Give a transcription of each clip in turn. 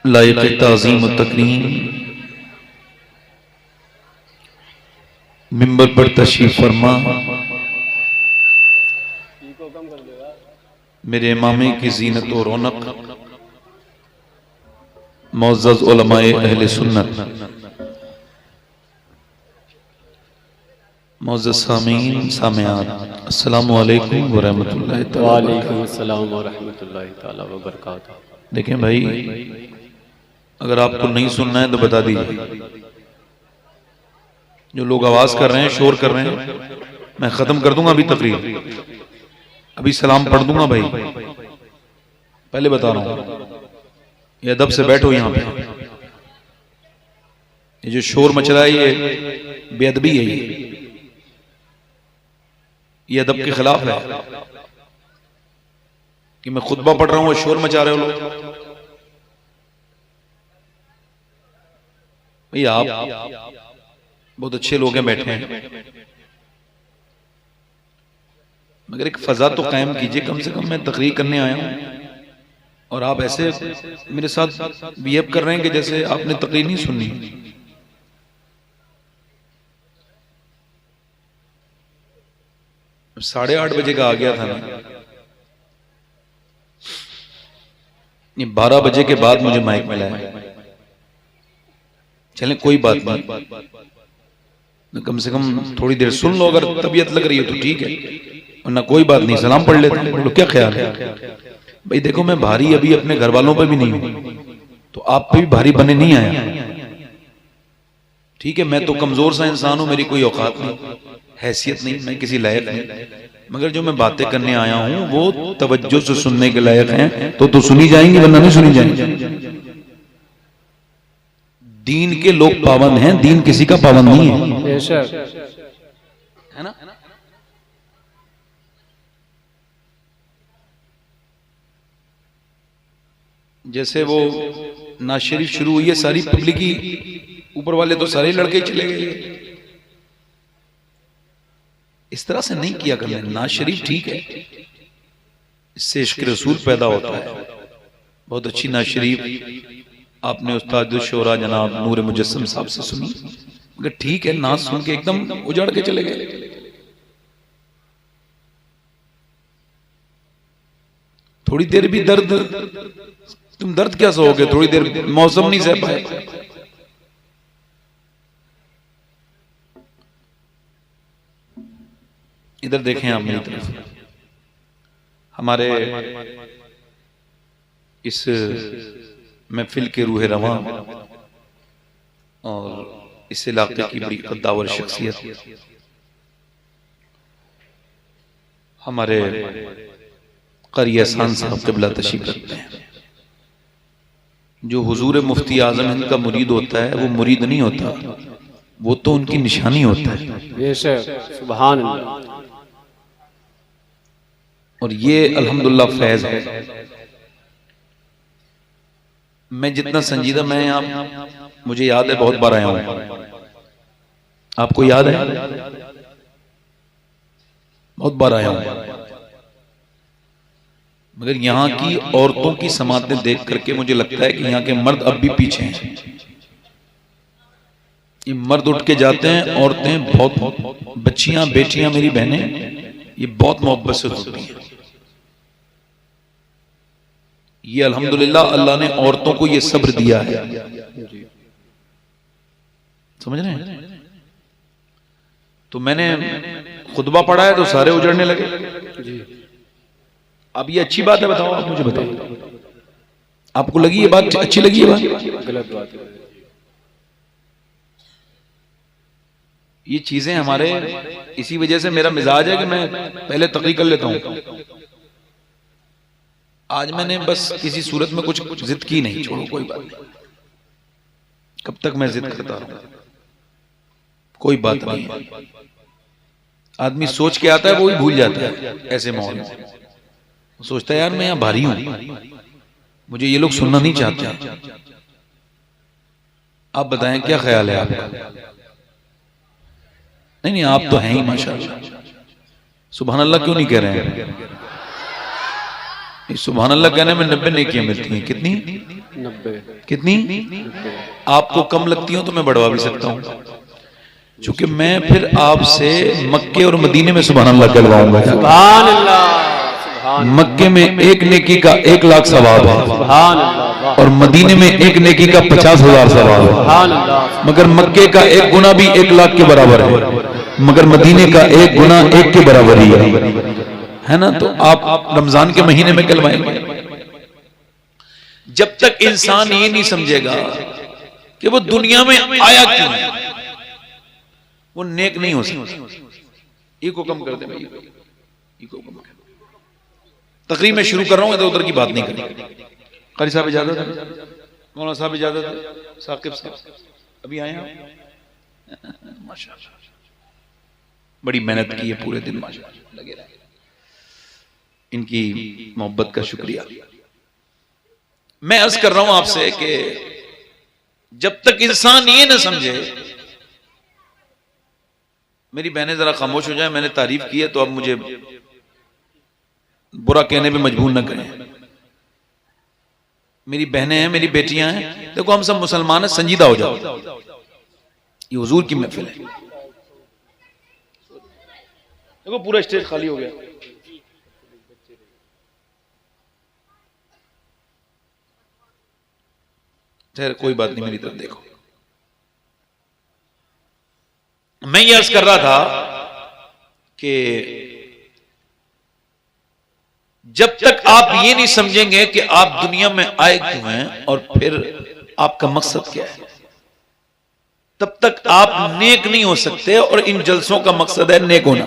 लायक ताज़ीम व तकरीम मिंबर पर तशरीफ फरमा मेरे इमामे की जीनत और रौनक मुअज़्ज़ज़ उलमाए अहले सुन्नत, मुअज़्ज़ज़ सामीन सामियात, अस्सलामु अलैकुम व रहमतुल्लाहि तआला। वालेकुम अस्सलाम व रहमतुल्लाहि तआला व बरकातुहू। देखें भाई, अगर आपको नहीं सुनना है तो बता दीजिए। जो लोग आवाज कर रहे हैं, शोर कर रहे हैं, मैं खत्म कर दूंगा अभी तकरीर, अभी सलाम पढ़ दूंगा भाई, पहले बता रहा हूं। ये अदब से बैठो यहां पे। ये जो शोर मच रहा है ये बेअदबी है, ये अदब के खिलाफ है कि मैं खुतबा पढ़ रहा हूं और शोर मचा रहे हो लोग। भैया आप बहुत अच्छे लोग हैं, बैठे हैं, मगर एक फजा तो कायम कीजिए। कम से कम मैं तकरीर करने आया हूं और आप ऐसे मेरे साथ बिहेव कर रहे हैं कि जैसे आपने तकरीर नहीं सुननी। 8:30 बजे का आ गया था ना, ये 12 बजे के बाद मुझे माइक मिला है। चलें कोई बात नहीं, कम से कम थोड़ी देर सुन लो। अगर तबीयत लग रही है तो ठीक है, वरना कोई बात नहीं, सलाम पढ़ लेते हैं। बोलो क्या ख्याल है भाई? देखो मैं भारी अभी अपने घर वालों पे भी नहीं हूं, तो आप पे भी भारी बने नहीं आया। ठीक है, मैं तो कमजोर सा इंसान हूं, मेरी कोई औकात नहीं, हैसियत नहीं, मैं किसी लायक नहीं, मगर जो मैं बातें करने आया हूं वो तवज्जो से सुनने के लायक हैं तो सुनी जाएंगी, वरना नहीं सुनी जाएंगी। दीन के लोग पाबंद हैं, दीन किसी का पाबंद नहीं है, है ना? जैसे वो नाज शरीफ शुरू हुई है, सारी पब्लिक ही, ऊपर वाले तो सारे लड़के चले गए। इस तरह से नहीं किया करना। नाज शरीफ ठीक है, इससे इश्क रसूल पैदा होता है। बहुत अच्छी नाज शरीफ आपने उस्ताद शोरा जनाब नूर मुजस्सम साहब से सुनी, मगर ठीक है, नाज सुन के एकदम उजाड़ के चले गए। थोड़ी देर भी दर्द, तुम दर्द क्या सहोगे? थोड़ी देर मौसम नहीं सह पाए। इधर देखें आप मेरी तरफ। हमारे इस महफिल के रूह रवां और इस इलाके की बड़ी कद्दावर शख्सियत हमारे क़री एहसान साहब क़िबला तशरीफ़ रखते हैं। जो हुजूर मुफ्ती आज़म हिंद का मुरीद होता है वो मुरीद नहीं होता, वो तो उनकी निशानी होता है। सुभान अल्लाह। और ये अल्हम्दुलिल्लाह फैज़ है। मैं जितना संजीदा, मैं यहाँ, मुझे याद है बहुत बार आया हूँ, आपको याद है? बहुत बार आया हूँ, मगर यहाँ की औरतों की समातें देख करके मुझे लगता है कि यहाँ के मर्द अब भी पीछे हैं। ये मर्द उठ के जाते हैं, औरतें बहुत, बच्चियां बेटियां मेरी बहनें, ये बहुत मोहब्बत से होती हैं। ये अल्हम्दुलिल्लाह अल्लाह ने औरतों को ये सब्र दिया है, समझ रहे हैं? तो मैंने खुतबा पढ़ा है तो सारे उजड़ने लगे। अब ये अच्छी बात है? बताओ, आप मुझे बताओ, आपको लगी ये बात अच्छी लगी? ये बात गलत बात है। ये चीजें हमारे, इसी वजह से मेरा मिजाज है कि मैं पहले तकरीर कर लेता हूं। आज मैंने बस किसी सूरत में कुछ जिद की नहीं, छोड़ो कोई बात नहीं, कब तक मैं जिद करता रहूं, कोई बात नहीं है। आदमी सोच के आता है वो ही भूल जाता है ऐसे माहौल में। सोचता है यार मैं यहां भारी हूं, मुझे ये लोग सुनना नहीं चाहते। आप बताएं क्या ख्याल है आपका? नहीं, आप तो हैं ही माशाअल्लाह, सुभान अल्लाह क्यों नहीं कह रहे हैं? सुभान अल्लाह कहने में 90 नेकियां मिलती हैं। कितनी? 90। कितनी? आपको कम लगती हो तो मैं बढ़वा भी सकता हूँ, क्योंकि मैं फिर आपसे मक्के और मदीने में सुभान अल्लाह कहलवाऊंगा। सुभान अल्लाह। मक्के में एक नेकी का 1 लाख सवाब है, सुभान अल्लाह। और मदीने में एक नेकी का 50,000 सवाब है। सुभान अल्लाह। मगर मक्के का 1 गुना भी 1 लाख के बराबर है, मगर मदीने का 1 गुना 1 के बराबर ही है ना। तो आप रमजान के महीने में कहलवाएंगे। जब तक इंसान ये नहीं समझेगा कि वो दुनिया में आया क्यों है, वो नेक नहीं हो सकता। ईगो कम कर दे भाई, ईगो कम कर। तकरीर में शुरू कर रहा हूं, इधर उधर की बात नहीं करेंगे। कारी साहब इजाजत है, मौलाना साहब इजाजत है, साकिब साहब अभी आए हैं। माशाअल्लाह बड़ी मेहनत की है पूरे दिन, माशाअल्लाह लगे रहे। इनकी मोहब्बत का शुक्रिया। मैं अर्ज कर रहा हूं आपसे कि जब तक इंसान ये ना समझे, मेरी बहनें जरा खामोश हो जाए, मैंने तारीफ की है तो अब मुझे बुरा कहने पे मजबूर ना करें। मेरी बहनें हैं, मेरी बेटियां हैं, देखो हम सब मुसलमान हैं, संजीदा हो जाओ। ये हुजूर की महफिल है। देखो पूरा स्टेज खाली हो गया। खैर कोई बात नहीं, मेरी तरफ देखो। मैं ये अर्ज कर रहा था कि जब तक आप ये नहीं समझेंगे कि आप दुनिया में आए क्यों हैं और फिर आपका मकसद क्या है, तब तक आप नेक नहीं हो सकते। और इन जलसों का मकसद है नेक होना।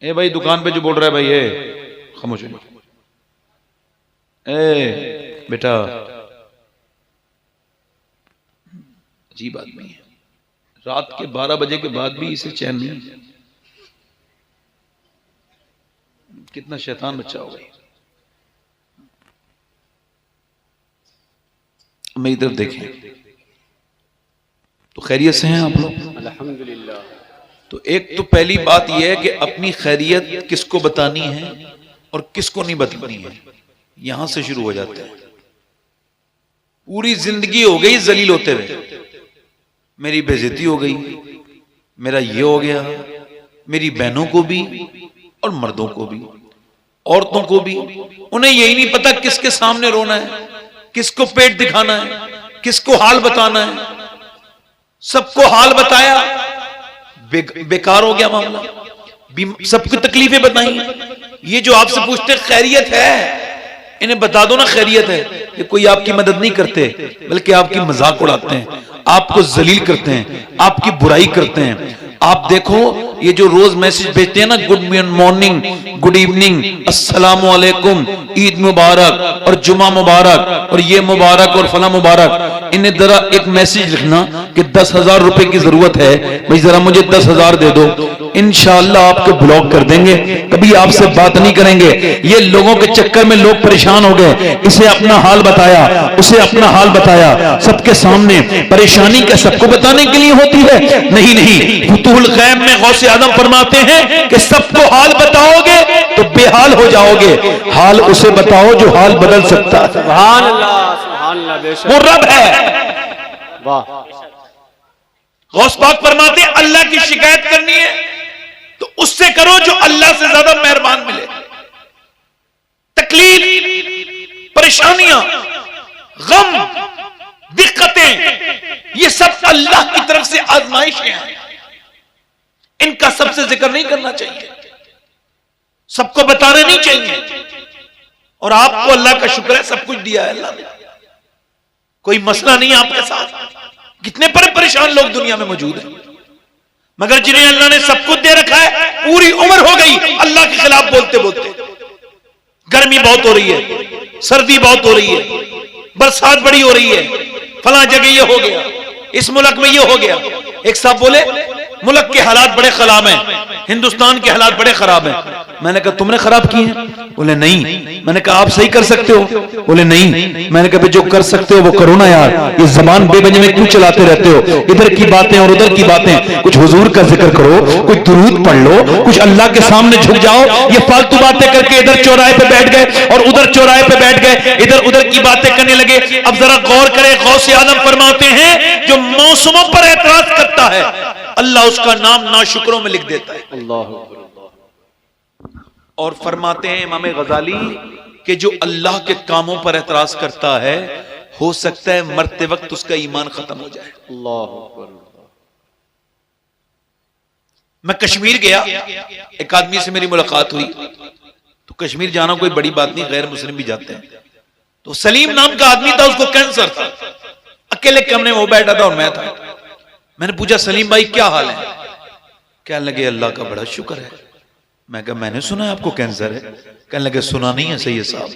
ए भाई दुकान पे जो बोल रहा है भाई, ये खामोश हो। ए बेटा, अजीब आदमी है, रात के 12 बजे के बाद भी इसे चैन नहीं। कितना शैतान बच्चा हो गया। मेरी तरफ देखें तो खैरियत से हैं आप लोग? अल्हम्दुलिल्लाह। तो एक तो पहली बात यह है कि अपनी खैरियत किसको बतानी है और किसको नहीं बतानी है, यहां से शुरू हो जाते हैं। पूरी जिंदगी हो गई जलील होते हुए, मेरी बेइज्जती हो गई, मेरा ये हो गया, मेरी बहनों को भी और मर्दों को भी, औरतों को भी। उन्हें यही नहीं पता किसके सामने रोना है, किसको पेट दिखाना है, किसको हाल बताना है। सबको हाल बताया, बेकार हो गया मामला। सबकी तकलीफें बताई। ये जो आपसे पूछते खैरियत है, इन्हें बता दो ना खैरियत है। कि कोई आपकी मदद नहीं करते, बल्कि आपकी मजाक उड़ाते हैं, आपको जलील करते हैं, आपकी बुराई करते हैं। आप देखो ये जो रोज मैसेज भेजते हैं ना, गुड मॉर्निंग, गुड इवनिंग, अस्सलामु अलैकुम, ईद मुबारक और जुमा मुबारक और ये मुबारक और फला मुबारक। इन्हें जरा एक मैसेज लिखना कि 10,000 रुपए की जरूरत है, भाई जरा मुझे 10,000 दे दो। इंशाअल्लाह आपको ब्लॉक कर देंगे, कभी आपसे बात नहीं करेंगे। ये लोगों के चक्कर में लोग परेशान हो गए। इसे अपना हाल बताया, उसे अपना हाल बताया, सबके सामने। परेशानी क्या सबको बताने के लिए होती है? नहीं नहीं, फुतूहुल गैब में गौसे आजम फरमाते हैं कि सबको हाल बताओगे तो बेहाल हो जाओगे। हाल उसे बताओ जो हाल बदल सकता है। सुभान अल्लाह, सुभान अल्लाह, बेशक वो रब है। वाह। गौस पाक फरमाते हैं अल्लाह की शिकायत करनी है तो उससे करो जो अल्लाह से ज्यादा मेहरबान मिले। तकलीफ, परेशानियां, गम, दिक्कतें, ये सब अल्लाह की तरफ से आजमाइशें हैं। इनका सबसे जिक्र नहीं करना चाहिए, सबको बताना नहीं चाहिए। और आपको अल्लाह का शुक्र है, सब कुछ दिया है अल्लाह ने, कोई मसला नहीं आपके साथ। कितने परेशान लोग दुनिया में मौजूद हैं, मगर जिन्हें अल्लाह ने सब कुछ दे रखा है, पूरी उम्र हो गई अल्लाह के खिलाफ बोलते बोलते। गर्मी बहुत हो रही है, सर्दी बहुत हो रही है, बरसात बड़ी हो रही है, फला जगह ये हो गया, इस मुल्क में ये हो गया। एक साहब बोले मुल्क के हालात बड़े खराब हैं, हिंदुस्तान के हालात बड़े खराब हैं। मैंने कहा तुमने खराब किए हैं? बोले नहीं। मैंने कहा आप सही कर सकते हो? बोले नहीं। मैंने कहा जो कर सकते हो वो करो ना यार, ये जबान बेवजह में क्यों चलाते रहते हो? इधर की बातें और उधर की बातें, कुछ हुजूर का जिक्र करो, कुछ दुरूद पढ़ लो, कुछ अल्लाह के सामने झुक जाओ। ये फालतू बातें करके इधर चौराहे पे बैठ गए और उधर चौराहे पे बैठ गए, इधर उधर की बातें करने लगे। अब जरा गौर करें, गौसे आजम फरमाते हैं जो मौसमों पर एतराज करता है अल्लाह उसका नाम नाशुक्रों में लिख देता है। अल्लाह और फरमाते हैं इमाम गजाली कि जो अल्लाह के कामों पर एतराज करता है हो सकता है मरते वक्त उसका ईमान खत्म हो जाए। अल्लाह मैं कश्मीर गया, एक आदमी से मेरी मुलाकात हुई। तो कश्मीर जाना कोई बड़ी बात नहीं, गैर मुस्लिम भी जाते हैं। तो सलीम नाम का आदमी था, उसको कैंसर था। अकेले कमरे में वो बैठा था और मैं था। मैंने पूछा सलीम भाई क्या हाल है? कहने लगे अल्लाह का बड़ा शुक्र है। मैं कहा मैंने सुना है आपको कैंसर है। कहने लगे सुना नहीं है सैयद साहब,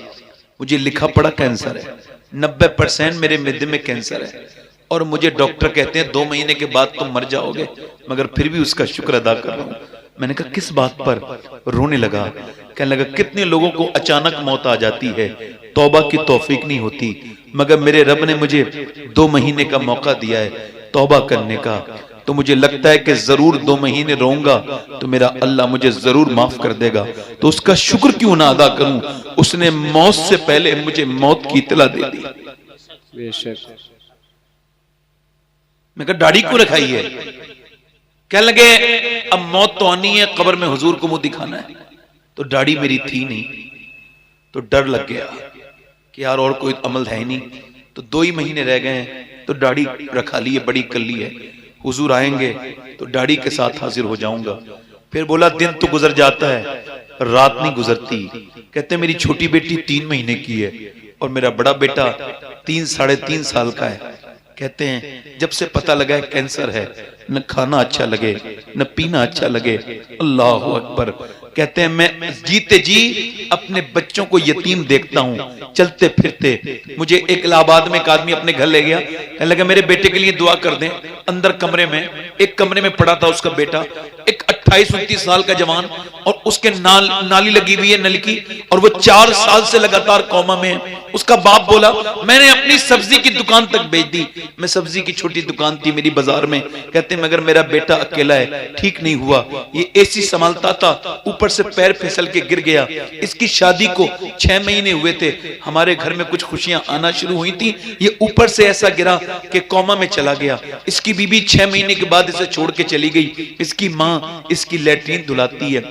मुझे लिखा पड़ा कैंसर है, 90% मेरे मिद्दे में कैंसर है और मुझे डॉक्टर कहते हैं 2 महीने के बाद तुम मर जाओगे, मगर फिर भी उसका शुक्र अदा कर रहा हूं। मैंने कहा किस बात पर? रोने लगा। कहने लगा कितने लोगों को अचानक मौत आ जाती है, तौबा की तौफीक नहीं होती, मगर मेरे रब ने मुझे 2 महीने का मौका दिया है तौबा करने का। तो मुझे लगता है कि जरूर 2 महीने रहूंगा तो मेरा अल्लाह मुझे जरूर माफ कर देगा, तो उसका शुक्र क्यों ना अदा करूं? उसने मौत से पहले मुझे मौत की इत्तला दे दी। बेशक। मैं कहा दाढ़ी क्यों रखाई है? क्या लगे अब मौत तो आनी है, कब्र में हुजूर को मुंह दिखाना है। तो दाढ़ी मेरी थी नहीं, तो डर लग गया कि यार और कोई अमल है नहीं। तो 2 ही महीने रह गए हैं, तो दाढ़ी रखा ली है, बड़ी कर ली है। हुजूर आएंगे तो दाढ़ी के साथ हाजिर हो जाऊंगा। फिर बोला दिन तो गुजर जाता है, रात नहीं गुजरती। कहते मेरी छोटी बेटी 3 महीने की है और मेरा बड़ा बेटा 3-3.5 साल का है। कहते हैं जब से पता लगा है कैंसर है, न खाना अच्छा लगे न पीना अच्छा लगे। अल्लाह अकबर। कहते हैं मैं जीते जी अपने बच्चों को यतीम देखता हूं चलते फिरते। मुझे एक इलाहाबाद में एक आदमी अपने घर ले गया, कहने लगा मेरे बेटे के लिए दुआ कर दें। अंदर कमरे में, एक कमरे में पड़ा था उसका बेटा, एक 28-29 साल का जवान, और उसके नाली लगी हुई है नल की, और वो 4 साल से लगातार कोमा में है। उसका बाप बोला मैंने अपनी सब्जी की दुकान तक बेच दी। मैं सब्जी की छोटी दुकान थी मेरी बाजार में। कहते मगर मेरा बेटा अकेला है, ठीक नहीं हुआ। ये एसी संभालता था, ऊपर से पैर फिसल के गिर गया। इसकी शादी को 6 महीने हुए थे, हमारे घर में कुछ खुशियां आना शुरू हुई थी। ये ऊपर से ऐसा गिरा कि कोमा में चला गया। इसकी बीबी 6 महीने के बाद इसे छोड़ के चली गई। इसकी माँ इसकी लैट्रीन धुलाती है,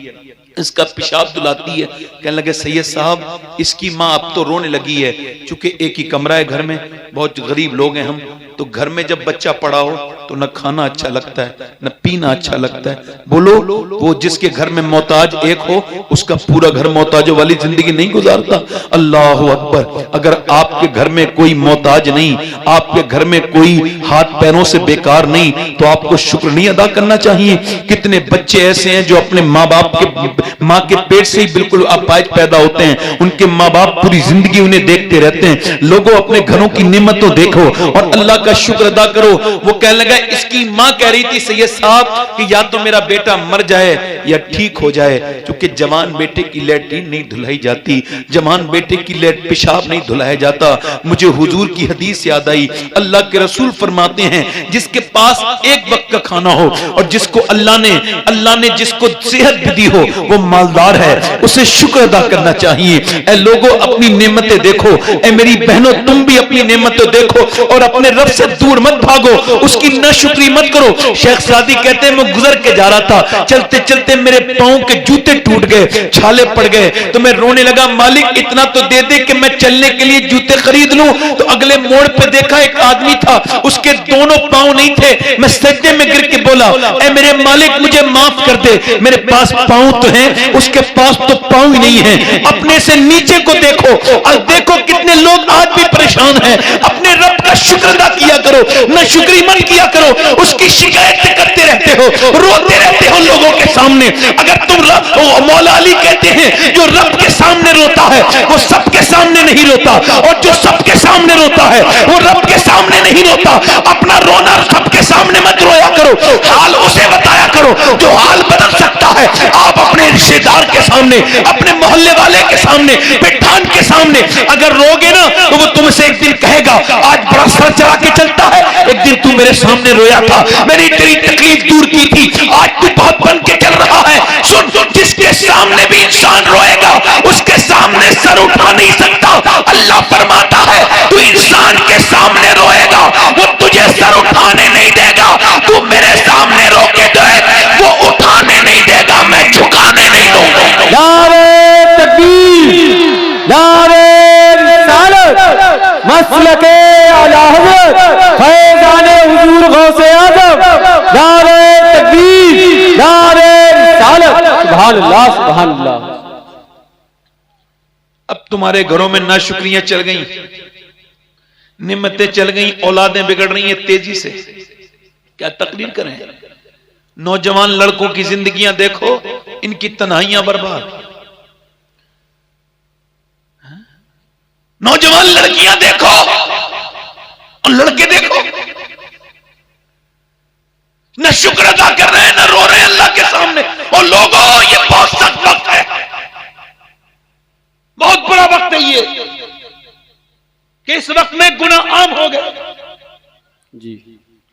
इसका पेशाब धुलाती है। कहने लगे सैयद साहब इसकी माँ अब तो रोने लगी है, चूंकि एक ही कमरा है घर में, बहुत गरीब लोग हैं हम, तो घर में जब बच्चा पड़ा हो तो न खाना अच्छा लगता है न पीना अच्छा लगता है। बोलो वो जिसके घर में मोहताज एक हो उसका पूरा घर मोहताजों वाली जिंदगी नहीं गुजारता। अल्लाह अकबर। अगर आपके घर में कोई मोहताज नहीं, आपके घर में कोई हाथ पैरों से बेकार नहीं, तो आपको शुक्र नहीं अदा करना चाहिए। कितने बच्चे ऐसे हैं जो अपने माँ के पेट से ही बिल्कुल अपाहिज पैदा होते हैं, उनके माँ बाप पूरी जिंदगी उन्हें देखते रहते हैं। लोगों अपने घरों की नेमतों देखो और अल्लाह का शुक्र अदा करो। वो कहने लगा इसकी माँ कह रही थी सैयद साहब कि या तो मेरा बेटा मर जाए या ठीक हो जाए, क्योंकि जवान बेटे की लैट्रीन नहीं धुलाई जाती, जवान बेटे की पेशाब नहीं धुलाया जाता। मुझे हुजूर की हदीस याद आई, अल्लाह के रसूल फरमाते हैं जिसके पास एक वक्त का खाना हो और जिसको अल्लाह ने जिसको सेहत भी दी हो वो मालदार है, उसे शुक्र अदा करना चाहिए। ऐ लोगों अपनी नेमतें देखो, ऐ मेरी बहनों तुम भी अपनी नेमतें देखो और अपने रब से दूर मत भागो, उसकी नाशुक्री मत करो। शेख सादी कहते हैं मैं गुजर के जा रहा था, चलते चलते मेरे पांव के जूते टूट गए, छाले पड़ गए, तो मैं रोने लगा मालिक इतना तो दे दे कि मैं चलने के लिए जूते खरीद लूं। तो अगले मोड़ पे देखा एक आदमी था, उसके दोनों पांव नहीं थे। मैं सजदे में गिर के बोला ऐ मेरे मालिक मुझे माफ कर दे, मेरे पास पांव तो हैं, उसके पास तो पांव ही नहीं है। अपने से नीचे को देखो और देखो कितने लोग आज भी परेशान हैं। अपने रब का शुक्र अदा किया करो, न शुक्री मत किया करो, उसकी शिकायत करते रहते हो, रोते रहते हो लोगों के सामने। अगर तुम मौला अली कहते हैं जो रब के सामने रोता है वो सबके सामने नहीं रोता, और जो सबके सामने रोता है वो रब के सामने नहीं रोता। अपना रोना सबके सामने मत रोया करो, हाल उसे बताया करो जो हाल बदल सकता है। आप अपने रिश्तेदार के सामने, अपने मोहल्ले वाले के सामने, पिठान के सामने अगर रोगे ना तो वो तुमसे एक दिन कहेगा आज बड़ा सर चढ़ा के चलता है, एक दिन तू मेरे सामने रोया था, मैंने तेरी तकलीफ दूर की थी, आज तू बहुत बन के चल रहा है। सुन, जिसके सामने भी इंसान रोएगा उसके सामने सर उठा नहीं सकता। अल्लाह फरमाता है तू इंसान के सामने रोएगा वो तुझे सर उठाने नहीं देगा, तू मेरे सामने रो के देख वो उठाने नहीं देगा, मैं झुकाने नहीं दूंगा। नारे तकबीर, नारे रिसालत, मसलके आला हज़रत फैज़ाने हुजूर गौसे आज़म, नारे तकबीर, नारे रिसालत, सुभान अल्लाह, सुभान अल्लाह। अब तुम्हारे घरों में नाशुक्रियां चल गई, निमतें चल गई, औलादें बिगड़ रही हैं तेजी से। क्या तकरीर करें? नौजवान लड़कों की जिंदगियां देखो, इनकी तन्हाइयां बर्बाद। नौजवान लड़कियां देखो और लड़के देखो, न शुक्र अदा कर रहे हैं न रो रहे हैं अल्लाह के सामने। और लोगों ये बहुत सख्त वक्त है, बहुत बड़ा वक्त है ये, कि इस वक्त में गुनाह आम हो गए। जी,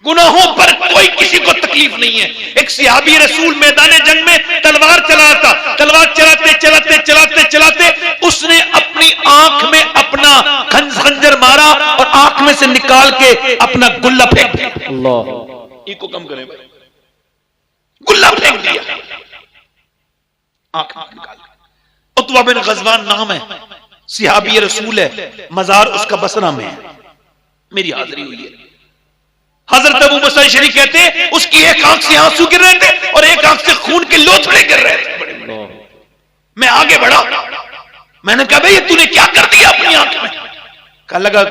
गुनाहों पर कोई किसी को तकलीफ नहीं है। एक सहाबी रसूल मैदान जंग में तलवार चलाता, तलवार चलाते चलाते चलाते चलाते उसने अपनी आंख में अपना खंजर मारा और आंख में से निकाल के अपना गुल्ला फेंक दिया। अल्लाह, इको कम करें भाई, गुल्ला फेंक दिया आंख में निकाल के। उतबा बिन गज़वान नाम है, सहाबी रसूल है, मजार उसका बसरा में है, मेरी हाजिरी हुई है। हजरत अबू मूसा अशअरी कहते हैं उसकी एक आंख से आंसू गिर रहे थे और एक आंख से खून के लोथड़े गिर रहे थे। मैं आगे बढ़ा, मैंने कहा भाई तूने क्या कर दिया अपनी आंख में? कहा लगा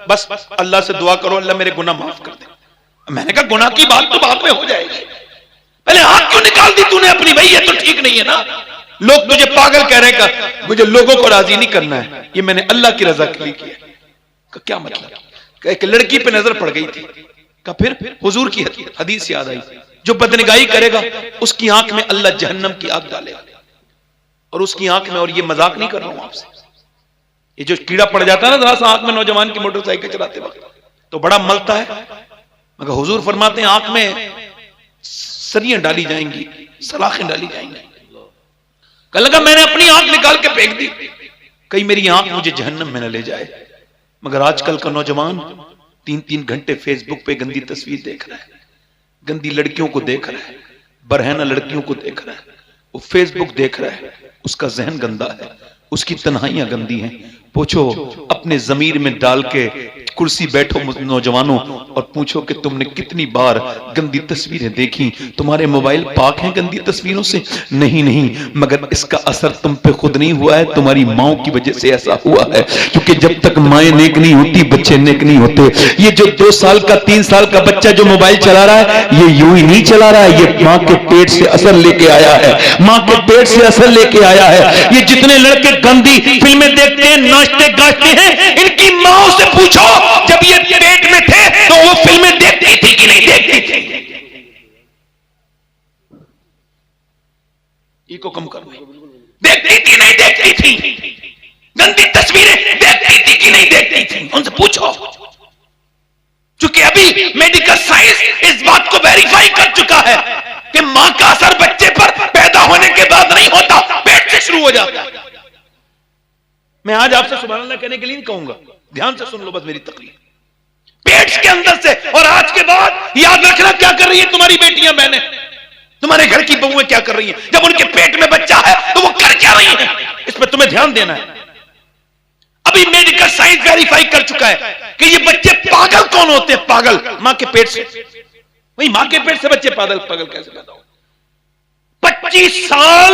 बस अल्लाह से दुआ करो अल्लाह मेरे गुनाह माफ कर दे। मैंने कहा गुनाह की बात तो बाद में हो जाएगी, पहले आंख क्यों निकाल दी तूने अपनी? भाई ये तो ठीक नहीं है ना। लोग तुझे पागल कह रहे हैं, मुझे लोगों को राजी नहीं करना है, ये मैंने अल्लाह की रजा के लिए किया। क्या मतलब? एक लड़की पे नजर पड़ गई थी, का फिर हुजूर की हदीस याद आई, जो बदनिगाही करेगा उसकी आंख में अल्लाह जहन्नम की आग डालेगा, और उसकी आंख में, और ये मजाक नहीं कर रहा हूं आपसे, ये जो कीड़ा पड़ जाता है ना जरा सा आंख में नौजवान की मोटरसाइकिल चलाते वक्त तो बड़ा मलता है, मगर हुजूर फरमाते हैं आंख में सरियां डाली जाएंगी, सलाखें डाली जाएंगी। कल लगा मैंने अपनी आंख निकाल के फेंक दी, कहीं मेरी आंख मुझे जहन्नम में न ले जाए। मगर आजकल का नौजवान 3-3 घंटे फेसबुक पे गंदी तस्वीर देख रहा है, गंदी लड़कियों को देख रहा है, बरहना लड़कियों को देख रहा है, वो फेसबुक देख रहा है, उसका जहन गंदा है, उसकी तन्हाइयां गंदी हैं। पूछो अपने जमीर में डाल के कुर्सी बैठो नौजवानों और पूछो कि तुमने कितनी बार गंदी तस्वीरें देखी? तुम्हारे मोबाइल पाक हैं गंदी तस्वीरों से? नहीं नहीं, मगर इसका असर तुम पे खुद नहीं हुआ है, तुम्हारी माओ की वजह से ऐसा हुआ है। क्योंकि जब तक माएँ नेक नहीं होती बच्चे नेक नहीं होते। ये जो 2 साल का 3 साल का बच्चा जो मोबाइल चला रहा है ये यूं ही नहीं चला रहा है, ये माँ के पेट से असर लेके आया है, माँ के पेट से असर लेके आया है। ये जितने लड़के गंदी फिल्में देखते हैं, नाचते गाते हैं, इनकी माओ से पूछो जब ये पेट में थे तो वो फिल्में देखती थी कि नहीं देखती थी? इको कम करो, देखती थी नहीं देखती थी? गंदी तस्वीरें देखती थी कि नहीं देखती थी? उनसे पूछो। क्योंकि अभी मेडिकल साइंस इस बात को वेरीफाई कर चुका है कि मां का असर बच्चे पर पैदा होने के बाद नहीं होता, पेट से शुरू हो जाता है। मैं आज आपसे सुभान अल्लाह कहने के लिए नहीं कहूंगा, ध्यान से सुन लो बस मेरी तकरीर। पेट के अंदर से, और आज के बाद याद रखना क्या कर रही है तुम्हारी बेटियां बहनें, तुम्हारे घर की बहुएं क्या कर रही हैं। जब उनके पेट में बच्चा है तो वो कर क्या रही हैं, इस पर तुम्हें ध्यान देना है। अभी मेडिकल साइंस वेरीफाई कर चुका है कि ये बच्चे पागल कौन होते हैं? पागल मां के पेट से। वही मां के पेट से बच्चे पागल कैसे पैदा हो? 25 साल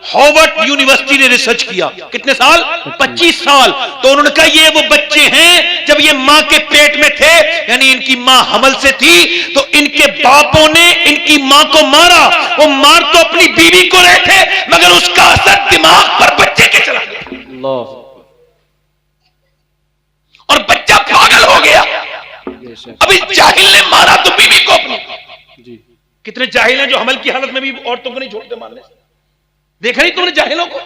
हार्वर्ड यूनिवर्सिटी ने रिसर्च किया। कितने साल? 25 साल। तो उन्होंने कहा ये वो बच्चे हैं जब ये मां के पेट में थे, यानी इनकी मां हमल से थी, तो इनके बापों ने इनकी मां को मारा। वो मार तो अपनी बीवी को रहे थे, मगर उसका असर दिमाग पर बच्चे के चला गया और बच्चा पागल हो गया। अभी जाहिल ने मारा तो बीवी को अपनी। कितने जाहिल हैं जो हमल की हालत में भी औरतों को नहीं छोड़ते मारने से। देखा नहीं तुमने जाहिलों को,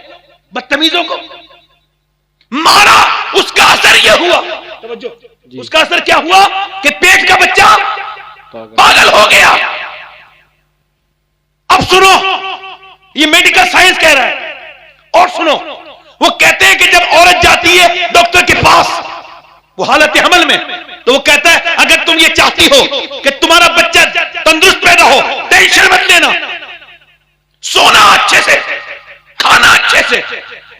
बदतमीजों को मारा, उसका असर यह हुआ, उसका असर क्या हुआ कि पेट का बच्चा पागल हो गया। अब सुनो, ये मेडिकल साइंस कह रहा है। और सुनो, वो कहते हैं कि जब औरत जाती है डॉक्टर के पास वो हालत हमल में, तो वो कहता है अगर तुम ये चाहती हो कि तुम्हारा बच्चा तंदुरुस्त पैदा हो, टेंशन मत लेना, सोना अच्छे से, खाना अच्छे से।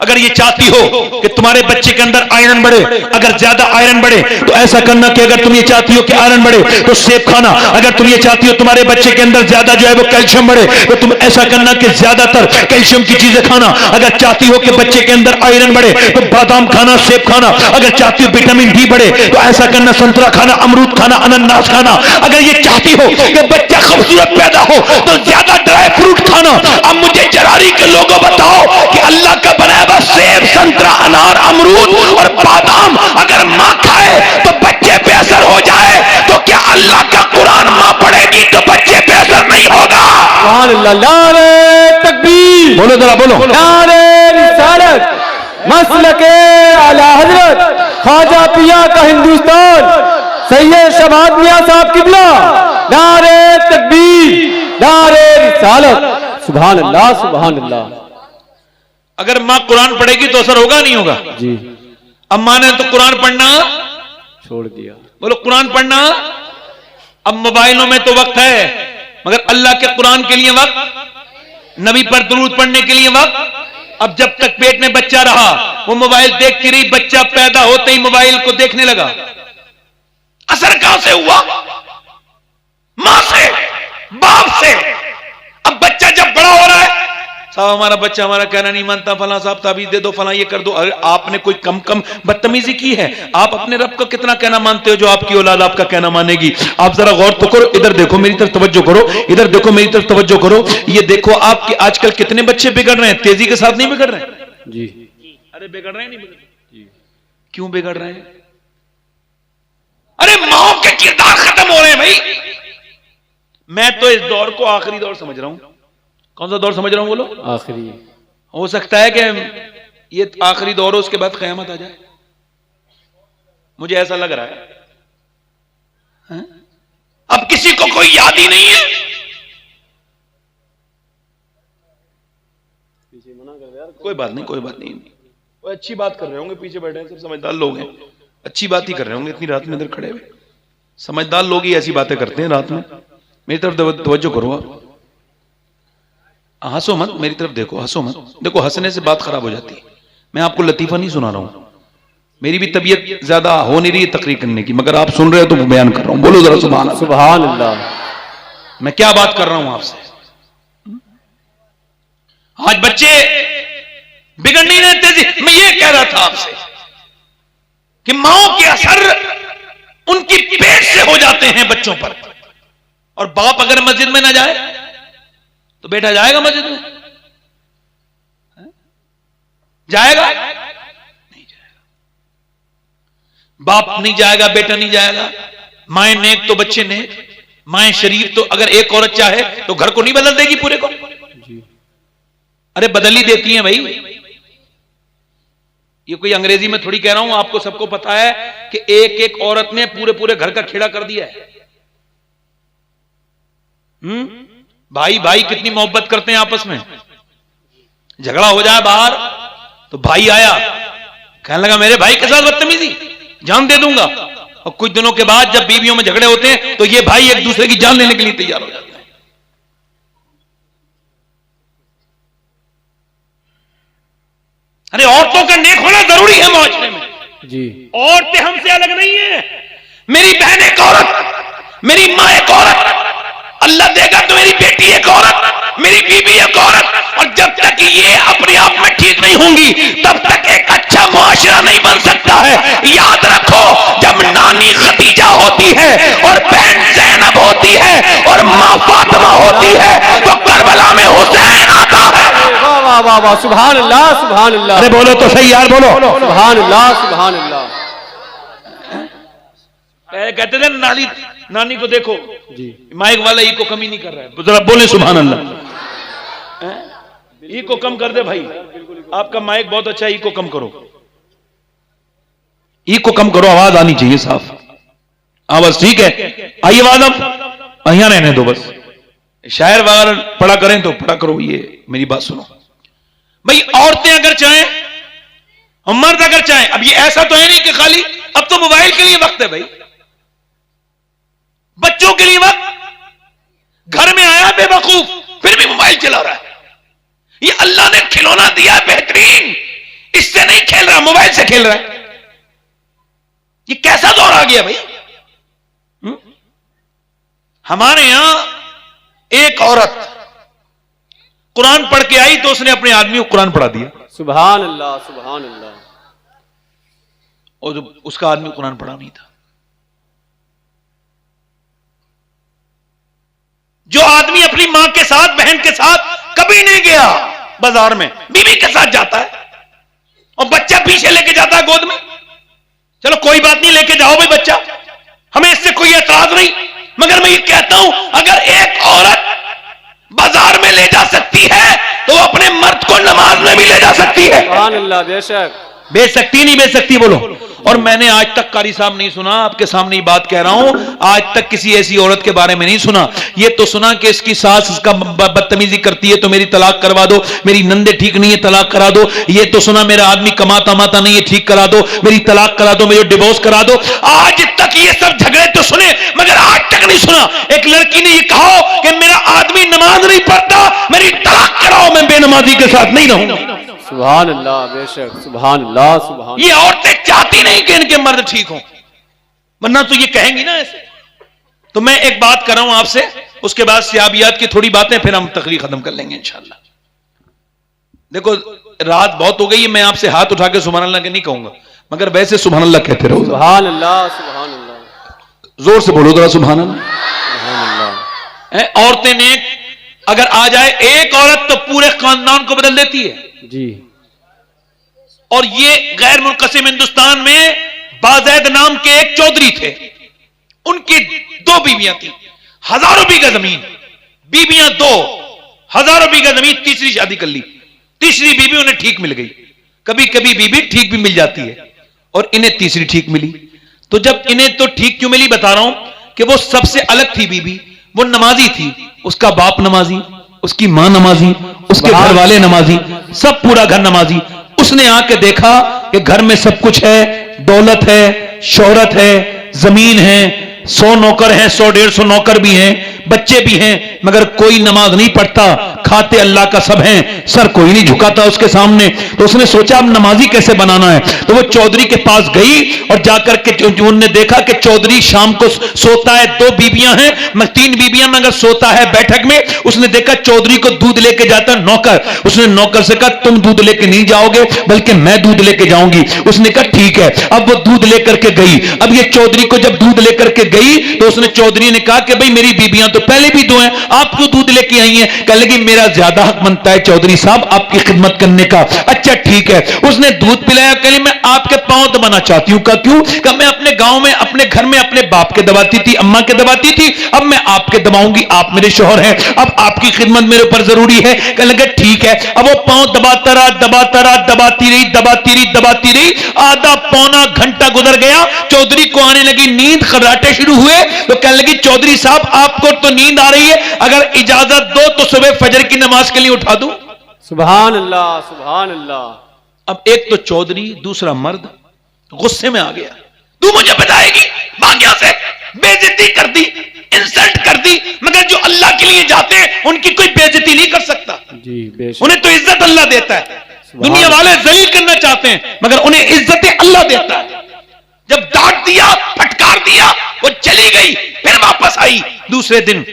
अगर ये चाहती हो कि तुम्हारे बच्चे के अंदर आयरन बढ़े, अगर ज्यादा आयरन बढ़े तो ऐसा करना कि अगर तुम ये चाहती हो कि आयरन बढ़े तो सेब खाना। अगर तुम ये चाहती हो तुम्हारे बच्चे के अंदर ज्यादा जो है वो कैल्शियम बढ़े तो तुम ऐसा करना कि ज्यादातर कैल्शियम की चीजें खाना। अगर चाहती हो कि बच्चे के अंदर आयरन बढ़े तो बादाम खाना, सेब खाना। अगर चाहती हो विटामिन डी बढ़े तो ऐसा करना, संतरा खाना, अमरूद खाना, अनानास खाना। अगर ये चाहती हो कि बच्चा खूबसूरत पैदा हो तो ज्यादा ड्राई फ्रूट खाना। अब मुझे जरारी के लोगों बताओ कि अल्लाह का बनाया सेब, संतरा, अनार, अमरूद और बादाम अगर मां खाए तो बच्चे पे असर हो जाए, तो क्या अल्लाह का कुरान मां पढ़ेगी तो बच्चे पे असर नहीं होगा? नारे तकबीर, बोलो जरा बोलो। नारे रिसालत, मसलके आला हजरत ख्वाजा पिया का हिंदुस्तान, सैयद शबाब मियां साहब किबला। नारे तकबीर, नारे रिसालत, सुभान अल्लाह, सुभान अल्लाह। अगर मां कुरान पढ़ेगी तो असर होगा नहीं होगा? जी। अब मां ने तो कुरान पढ़ना छोड़ दिया। बोलो कुरान पढ़ना। अब मोबाइलों में तो वक्त है, मगर अल्लाह के कुरान के लिए वक्त, नबी पर दुरूद पढ़ने के लिए वक्त। अब जब तक पेट में बच्चा रहा वो मोबाइल देखती रही, बच्चा पैदा होते ही मोबाइल को देखने लगा। असर कहां से हुआ? मां से, बाप से। अब बच्चा जब बड़ा हो रहा है, साहब हमारा बच्चा हमारा कहना नहीं मानता, फला साहब ताबीज दे दो, फला ये कर दो। अगर आपने कोई कम बदतमीजी की है, आप अपने रब का कितना कहना मानते हो जो आपकी औलाद आपका कहना मानेगी? आप जरा गौर तो करो, इधर देखो मेरी तरफ तवज्जो करो, इधर देखो मेरी तरफ तवज्जो करो। ये देखो आपके आजकल कितने बच्चे बिगड़ रहे हैं, तेजी के साथ नहीं बिगड़ रहे हैं? जी। अरे बिगड़ रहे हैं, नहीं बिगड़ रहे? क्यों बिगड़ रहे हैं? अरे माओ के किरदार खत्म हो रहे हैं भाई। मैं तो इस दौर को आखिरी दौर समझ रहा हूं। कौन सा दौर समझ रहा हूं बोलो? आखिरी। हो सकता है कि ये आखिरी दौर हो, उसके बाद क़यामत आ जाए, मुझे ऐसा लग रहा है। अब किसी को कोई याद ही नहीं है। कोई बात नहीं, कोई बात नहीं, वो अच्छी बात कर रहे होंगे, पीछे बैठे हैं सब समझदार लोग हैं, अच्छी बात ही कर रहे होंगे। इतनी रात में इधर खड़े हुए समझदार लोग ही ऐसी बातें करते हैं रात में। मेरी तरफ तवज्जो करो, हंसो मत, मेरी तरफ देखो, हंसो मत। देखो हंसने से बात खराब हो जाती है। मैं आपको लतीफा नहीं सुना रहा हूं, मेरी भी तबीयत ज्यादा हो नहीं रही है तकरीर करने की, मगर आप सुन रहे हो तो बयान कर रहा हूं। बोलो जरा सुभान अल्लाह, सुभान अल्लाह। मैं क्या बात कर रहा हूं आपसे। आज बच्चे बिगड़ नहीं रहे तेजी। मैं ये कह रहा था आपसे कि माओ के असर उनकी पेट से हो जाते हैं बच्चों पर। और बाप अगर मस्जिद में ना जाए तो बेटा जाएगा मस्जिद में? जाएगा? नहीं जाएगा। बाप नहीं जाएगा, बेटा नहीं जाएगा। माए नेक तो बच्चे नेक, माए शरीफ तो अगर एक औरत चाहे तो घर को नहीं बदल देगी पूरे को? अरे बदल ही देती हैं भाई। ये कोई अंग्रेजी में थोड़ी कह रहा हूं, आपको सबको पता है कि एक एक औरत ने पूरे पूरे घर का खेड़ा कर दिया है। भाई भाई कितनी मोहब्बत करते हैं आपस में। झगड़ा हो जाए बाहर तो भाई आया, कहने लगा मेरे भाई के साथ बदतमीजी, जान दे दूंगा। और कुछ दिनों के बाद जब बीवियों में झगड़े होते हैं तो ये भाई एक दूसरे की जान लेने के लिए तैयार हो जाते हैं। अरे औरतों का नेक होना जरूरी है माशरे में जी। औरतें हमसे अलग नहीं है। मेरी बहन एक औरत, मेरी मां एक औरत, अल्लाह देगा तो मेरी बेटी एक औरत, मेरी बीबी एक औरत, और जब तक ये अपने आप में ठीक नहीं होंगी तब तक एक अच्छा मुआशरा नहीं बन सकता है। याद रखो, जब नानी खदीजा होती है और बहन ज़ैनब होती है और माँ फातिमा होती है तो करबला में हुसैन आता है। वाह वाह वाह वाह, सुभान अल्लाह सुभान अल्लाह। अरे बोलो तो सही यार, बोलो सुभान अल्लाह सुभान अल्लाह। पहले कहते थे नानी नानी को देखो जी, माइक वाला ई को कमी नहीं कर रहा है, जरा बोले सुभान अल्लाह। ई को कम कर दे भाई, आपका माइक बहुत अच्छा है, ई को कम करो, ई को कम करो, आवाज आनी चाहिए साफ आवाज। ठीक है, आइए आवाज अब यहां रहने दो, बस शायर वगैरह पढ़ा करें तो पढ़ा करो। ये मेरी बात सुनो भाई, औरतें अगर चाहें और मर्द अगर चाहें, अब ये ऐसा तो है नहीं कि खाली अब तो मोबाइल के लिए वक्त है भाई, बच्चों के लिए वक्त, घर में आया बेवकूफ फिर भी मोबाइल चला रहा है। ये अल्लाह ने खिलौना दिया बेहतरीन, इससे नहीं खेल रहा, मोबाइल से खेल रहा है। ये कैसा दौर आ गया भाई? हमारे यहां एक औरत कुरान पढ़ के आई तो उसने अपने आदमी को कुरान पढ़ा दिया, सुभान अल्लाह सुभान अल्लाह। और जो उसका आदमी कुरान पढ़ा नहीं था। जो आदमी अपनी मां के साथ बहन के साथ कभी नहीं गया बाजार में, बीवी के साथ जाता है और बच्चा पीछे लेके जाता है गोद में, चलो कोई बात नहीं, लेके जाओ भाई बच्चा, हमें इससे कोई एतराज नहीं, मगर मैं ये कहता हूं अगर एक औरत बाजार में ले जा सकती है तो वो अपने मर्द को नमाज में भी ले जा सकती है। सुभान अल्लाह, बेशक। बेच सकती नहीं बेच सकती बोलो। और मैंने आज तक कारी साहब नहीं सुना, आपके सामने ही बात कह रहा हूं, आज तक किसी ऐसी औरत के बारे में नहीं सुना। ये तो सुना कि इसकी सास इसका बदतमीजी करती है तो मेरी तलाक करवा दो, मेरी नंदे ठीक नहीं है तलाक करा दो, ये तो सुना मेरा आदमी कमाता माता नहीं है ठीक करा दो, मेरी तलाक करा दो, मेरी डिवोर्स करा दो। आज तक ये सब झगड़े तो सुने, मगर आज तक नहीं सुना एक लड़की ने ये कहा कि मेरा आदमी नमाज नहीं पढ़ता, मेरी तलाक कराओ, मैं बेनमाजी के साथ नहीं रहूंगा। सुभान अल्लाह, बेशक, सुभान अल्लाह सुभान। ये औरतें चाहती नहीं कि इनके मर्द ठीक हों, वरना तो ये कहेंगी ना ऐसे। तो मैं एक बात कर रहा हूं आपसे, उसके बाद सियाबियात की थोड़ी बातें, फिर हम तकरीर खत्म कर लेंगे इंशाल्लाह। देखो रात बहुत हो गई है, मैं आपसे हाथ उठा के सुभान अल्लाह के नहीं कहूंगा, मगर वैसे सुभान अल्लाह कहते रहो। सुभान अल्लाह सुभान अल्लाह, जोर से बोलो जरा सुभान अल्लाह। सुभान अल्लाह। औरतें ने अगर आ जाए एक औरत तो पूरे खानदान को बदल देती है जी। और ये गैर मुनक़सिम हिंदुस्तान में बाज़ैद नाम के एक चौधरी थे, उनकी 2 बीवियां थी, हजारों बीघा जमीन, बीवियां 2, हजारों बीघा जमीन, तीसरी शादी कर ली, तीसरी बीवी उन्हें ठीक मिल गई। कभी कभी बीवी ठीक भी मिल जाती है और इन्हें तीसरी ठीक मिली। तो जब इन्हें तो ठीक क्यों मिली बता रहा हूं कि वो सबसे अलग थी बीवी, वो नमाजी थी, उसका बाप नमाजी, उसकी मां नमाजी, उसके घर वाले नमाजी, सब पूरा घर नमाजी। उसने आके देखा कि घर में सब कुछ है, दौलत है, शोहरत है, जमीन है, 100 नौकर हैं, 100-150 नौकर भी हैं, बच्चे भी हैं, मगर कोई नमाज नहीं पढ़ता, खाते अल्लाह का सब हैं, सर कोई नहीं झुकाता उसके सामने। तो उसने सोचा अब नमाजी कैसे बनाना है, तो वो चौधरी के पास गई और जाकर के उन्होंने देखा कि चौधरी शाम को सोता है, 2 बीबियां हैं, 3 बीबियां मगर सोता है बैठक में। उसने देखा चौधरी को दूध लेके जाता नौकर, उसने नौकर से कहा तुम दूध लेके नहीं जाओगे बल्कि मैं दूध लेके जाऊंगी। उसने कहा ठीक है। अब वो दूध लेकर के गई। अब ये चौधरी को जब दूध लेकर के गई तो उसने चौधरी ने कहा कि भाई मेरी बीबियां तो पहले भी 2 हैं, आप क्यों दूध लेके आई हैं? कह लगी मेरा ज्यादा हक बनता है चौधरी साहब आपकी खिदमत करने का। अच्छा ठीक है। उसने दूध पिलाया, कह मैं आपके पांव दबाना चाहती हूं। का क्यों? कहा मैं अपने गांव में अपने घर में अपने बाप के दबाती थी, अम्मा के दबाती थी, अब मैं आपके दबाऊंगी, आप मेरे शौहर हैं, अब आपकी खिदमत मेरे ऊपर जरूरी है। कह लगे ठीक है। अब वो पांव दबाता रहा, दबाती रही, आधा पौना घंटा गुजर गया, चौधरी को आने लगी नींद, खर्राटे शुरू हुए। तो कहने लगी चौधरी साहब आपको तो नींद आ रही है, अगर इजाजत दो तो सुबह फजर की नमाज के लिए उठा दूं। सुभान अल्लाह सुभान अल्लाह। अब एक तो चौधरी, दूसरा मर्द गुस्से में आ गया, तू मुझे बताएगी, भाग यहां से, बेइज्जती कर दी, इंसल्ट कर दी। मगर जो अल्लाह के लिए जाते हैं उनकी कोई बेइज्जती नहीं कर सकता जी, बेशक। उन्हें तो इज्जत अल्लाह देता है। दुनिया वाले जलील करना चाहते हैं मगर उन्हें इज्जत अल्लाह देता है। जब डांट दिया, फटकार दिया, वो चली गई, फिर वापस आई दूसरे दिन।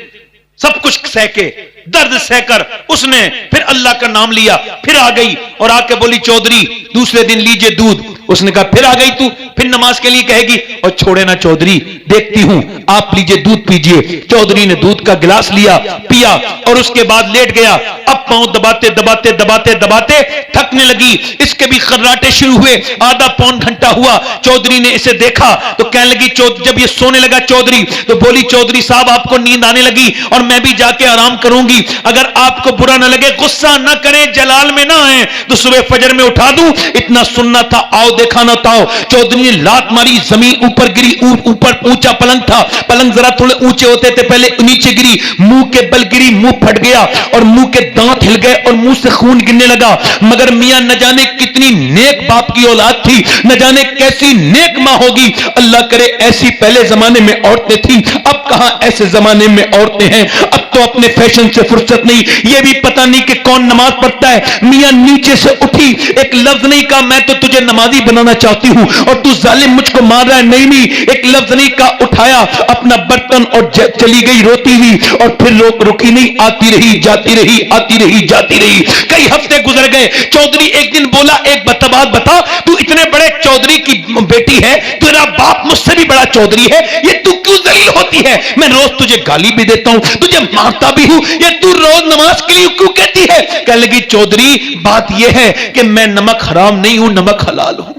सब कुछ सह के, दर्द सहकर उसने फिर अल्लाह का नाम लिया। फिर आ गई और आके बोली चौधरी दूसरे दिन लीजिए दूध। उसने कहा फिर आ गई तू, फिर नमाज के लिए कहेगी, और छोड़े ना चौधरी, देखती हूं, आप लीजिए दूध पीजिए। चौधरी ने दूध का गिलास लिया, पिया और उसके बाद लेट गया। अब पांव दबाते दबाते दबाते दबाते थकने लगी। इसके भी खर्राटे शुरू हुए। आधा पौन घंटा हुआ, चौधरी ने इसे देखा तो कहने लगी, जब ये सोने लगा चौधरी तो बोली चौधरी साहब आपको नींद आने लगी और मैं भी जाके आराम करूंगी, अगर आपको बुरा ना लगे, गुस्सा ना करें, जलाल में ना आए तो सुबह फजर में उठा दूं, इतना सुनना था, आओ देखा ना ताओ। चौधरी ने लात मारी, जमीन ऊपर गिरी। ऊपर ऊंचा पलंग था, पलंग जरा थोड़े ऊंचे होते थे, पहले नीचे गिरी, मुंह के बल गिरी, मुंह फट गया और मुंह के दांत हिल गए और मुंह से खून गिरने लगा। मगर मियां न जाने कितनी नेक बाप की औलाद थी, न जाने कैसी नेक मां होगी। अल्लाह करे ऐसी पहले जमाने में औरतें थी, अब कहां ऐसे जमाने में औरतें हैं। अब तो अपने फैशन से फुर्सत नहीं, ये भी पता नहीं कि कौन नमाज पढ़ता है। मियां नीचे से उठी, एक लफ्ज नहीं कहा मैं तो तुझे नमाजी बनाना चाहती हूं और तू जालिम मुझको मार रहा है, नहीं नहीं, एक लफ्ज नहीं कहा, उठाया अपना बर्तन और चली गई रोती हुई। और फिर रुकी नहीं, आती रही, जाती रही, आती रही, जाती रही। कई हफ्ते गुजर गए। चौधरी एक दिन बोला, एक बात बता, तू इतने बड़े चौधरी की बेटी है, तेरा बाप मुझसे भी बड़ा चौधरी है, ये तू क्यों जलील होती है? मैं रोज तुझे गाली भी देता हूं, तुझे मारता भी हूं, ये तू रोज नमाज के लिए क्यों कहती है? कहने लगी चौधरी बात यह है कि मैं नमक हराम नहीं हूं, नमक हलाल हूं।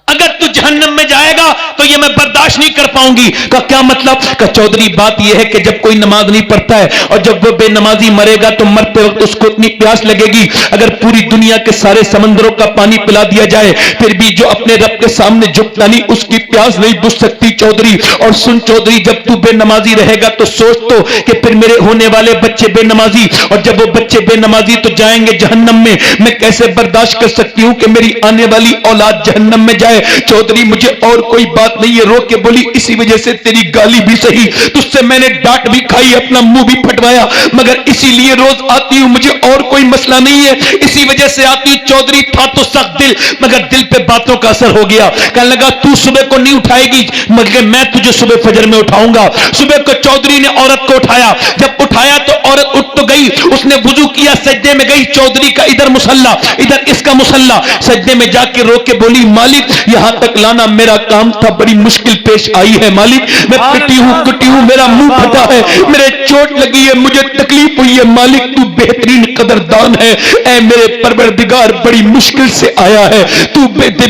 अगर तू जहन्नम में जाएगा तो ये मैं बर्दाश्त नहीं कर पाऊंगी। का क्या मतलब? का चौधरी बात यह है कि जब कोई नमाज नहीं पढ़ता है और जब वो बेनमाजी मरेगा तो मरते वक्त उसको इतनी प्यास लगेगी, अगर पूरी दुनिया के सारे समंदरों का पानी पिला दिया जाए फिर भी जो अपने रब के सामने झुकता नहीं, उसकी प्यास नहीं बुझ सकती चौधरी। और सुन चौधरी, जब तू बेनमाजी रहेगा तो सोच तो कि फिर मेरे होने वाले बच्चे बेनमाजी, और जब वो बच्चे बेनमाजी तो जाएंगे जहन्नम में। मैं कैसे बर्दाश्त कर सकती हूं कि मेरी आने वाली औलाद जहन्नम में जाए? चौधरी मुझे और कोई बात नहीं है। रो के बोली इसी वजह से तेरी गाली भी सही, तुझसे मैंने डांट भी खाई, अपना मुंह भी फटवाया, मगर इसीलिए रोज आती हूं, मुझे और कोई मसला नहीं है, इसी वजह से आती। चौधरी था तो सख्त दिल, मगर दिल पे बातों का असर हो गया। कहने लगा तू सुबह को नहीं उठाएगी, मगर मैं तुझे सुबह फजर में उठाऊंगा। सुबह को चौधरी ने औरत को उठाया, जब उठाया तो औरत उठ तो गई, उसने वुजू किया, सजदे में गई। चौधरी का इधर मुसल्ला, इधर इसका मुसल्ला, सजदे में जाके रो के बोली मालिक यहां तक लाना मेरा काम था, बड़ी मुश्किल पेश आई है मालिक, मैं पिटी हूं, मेरा मुंह फटा है, मेरे चोट लगी है, मुझे तकलीफ हुई है मालिक, तू बेहतरीन कदरदान है। ऐ मेरे परवरदिगार बड़ी मुश्किल से आया है, तू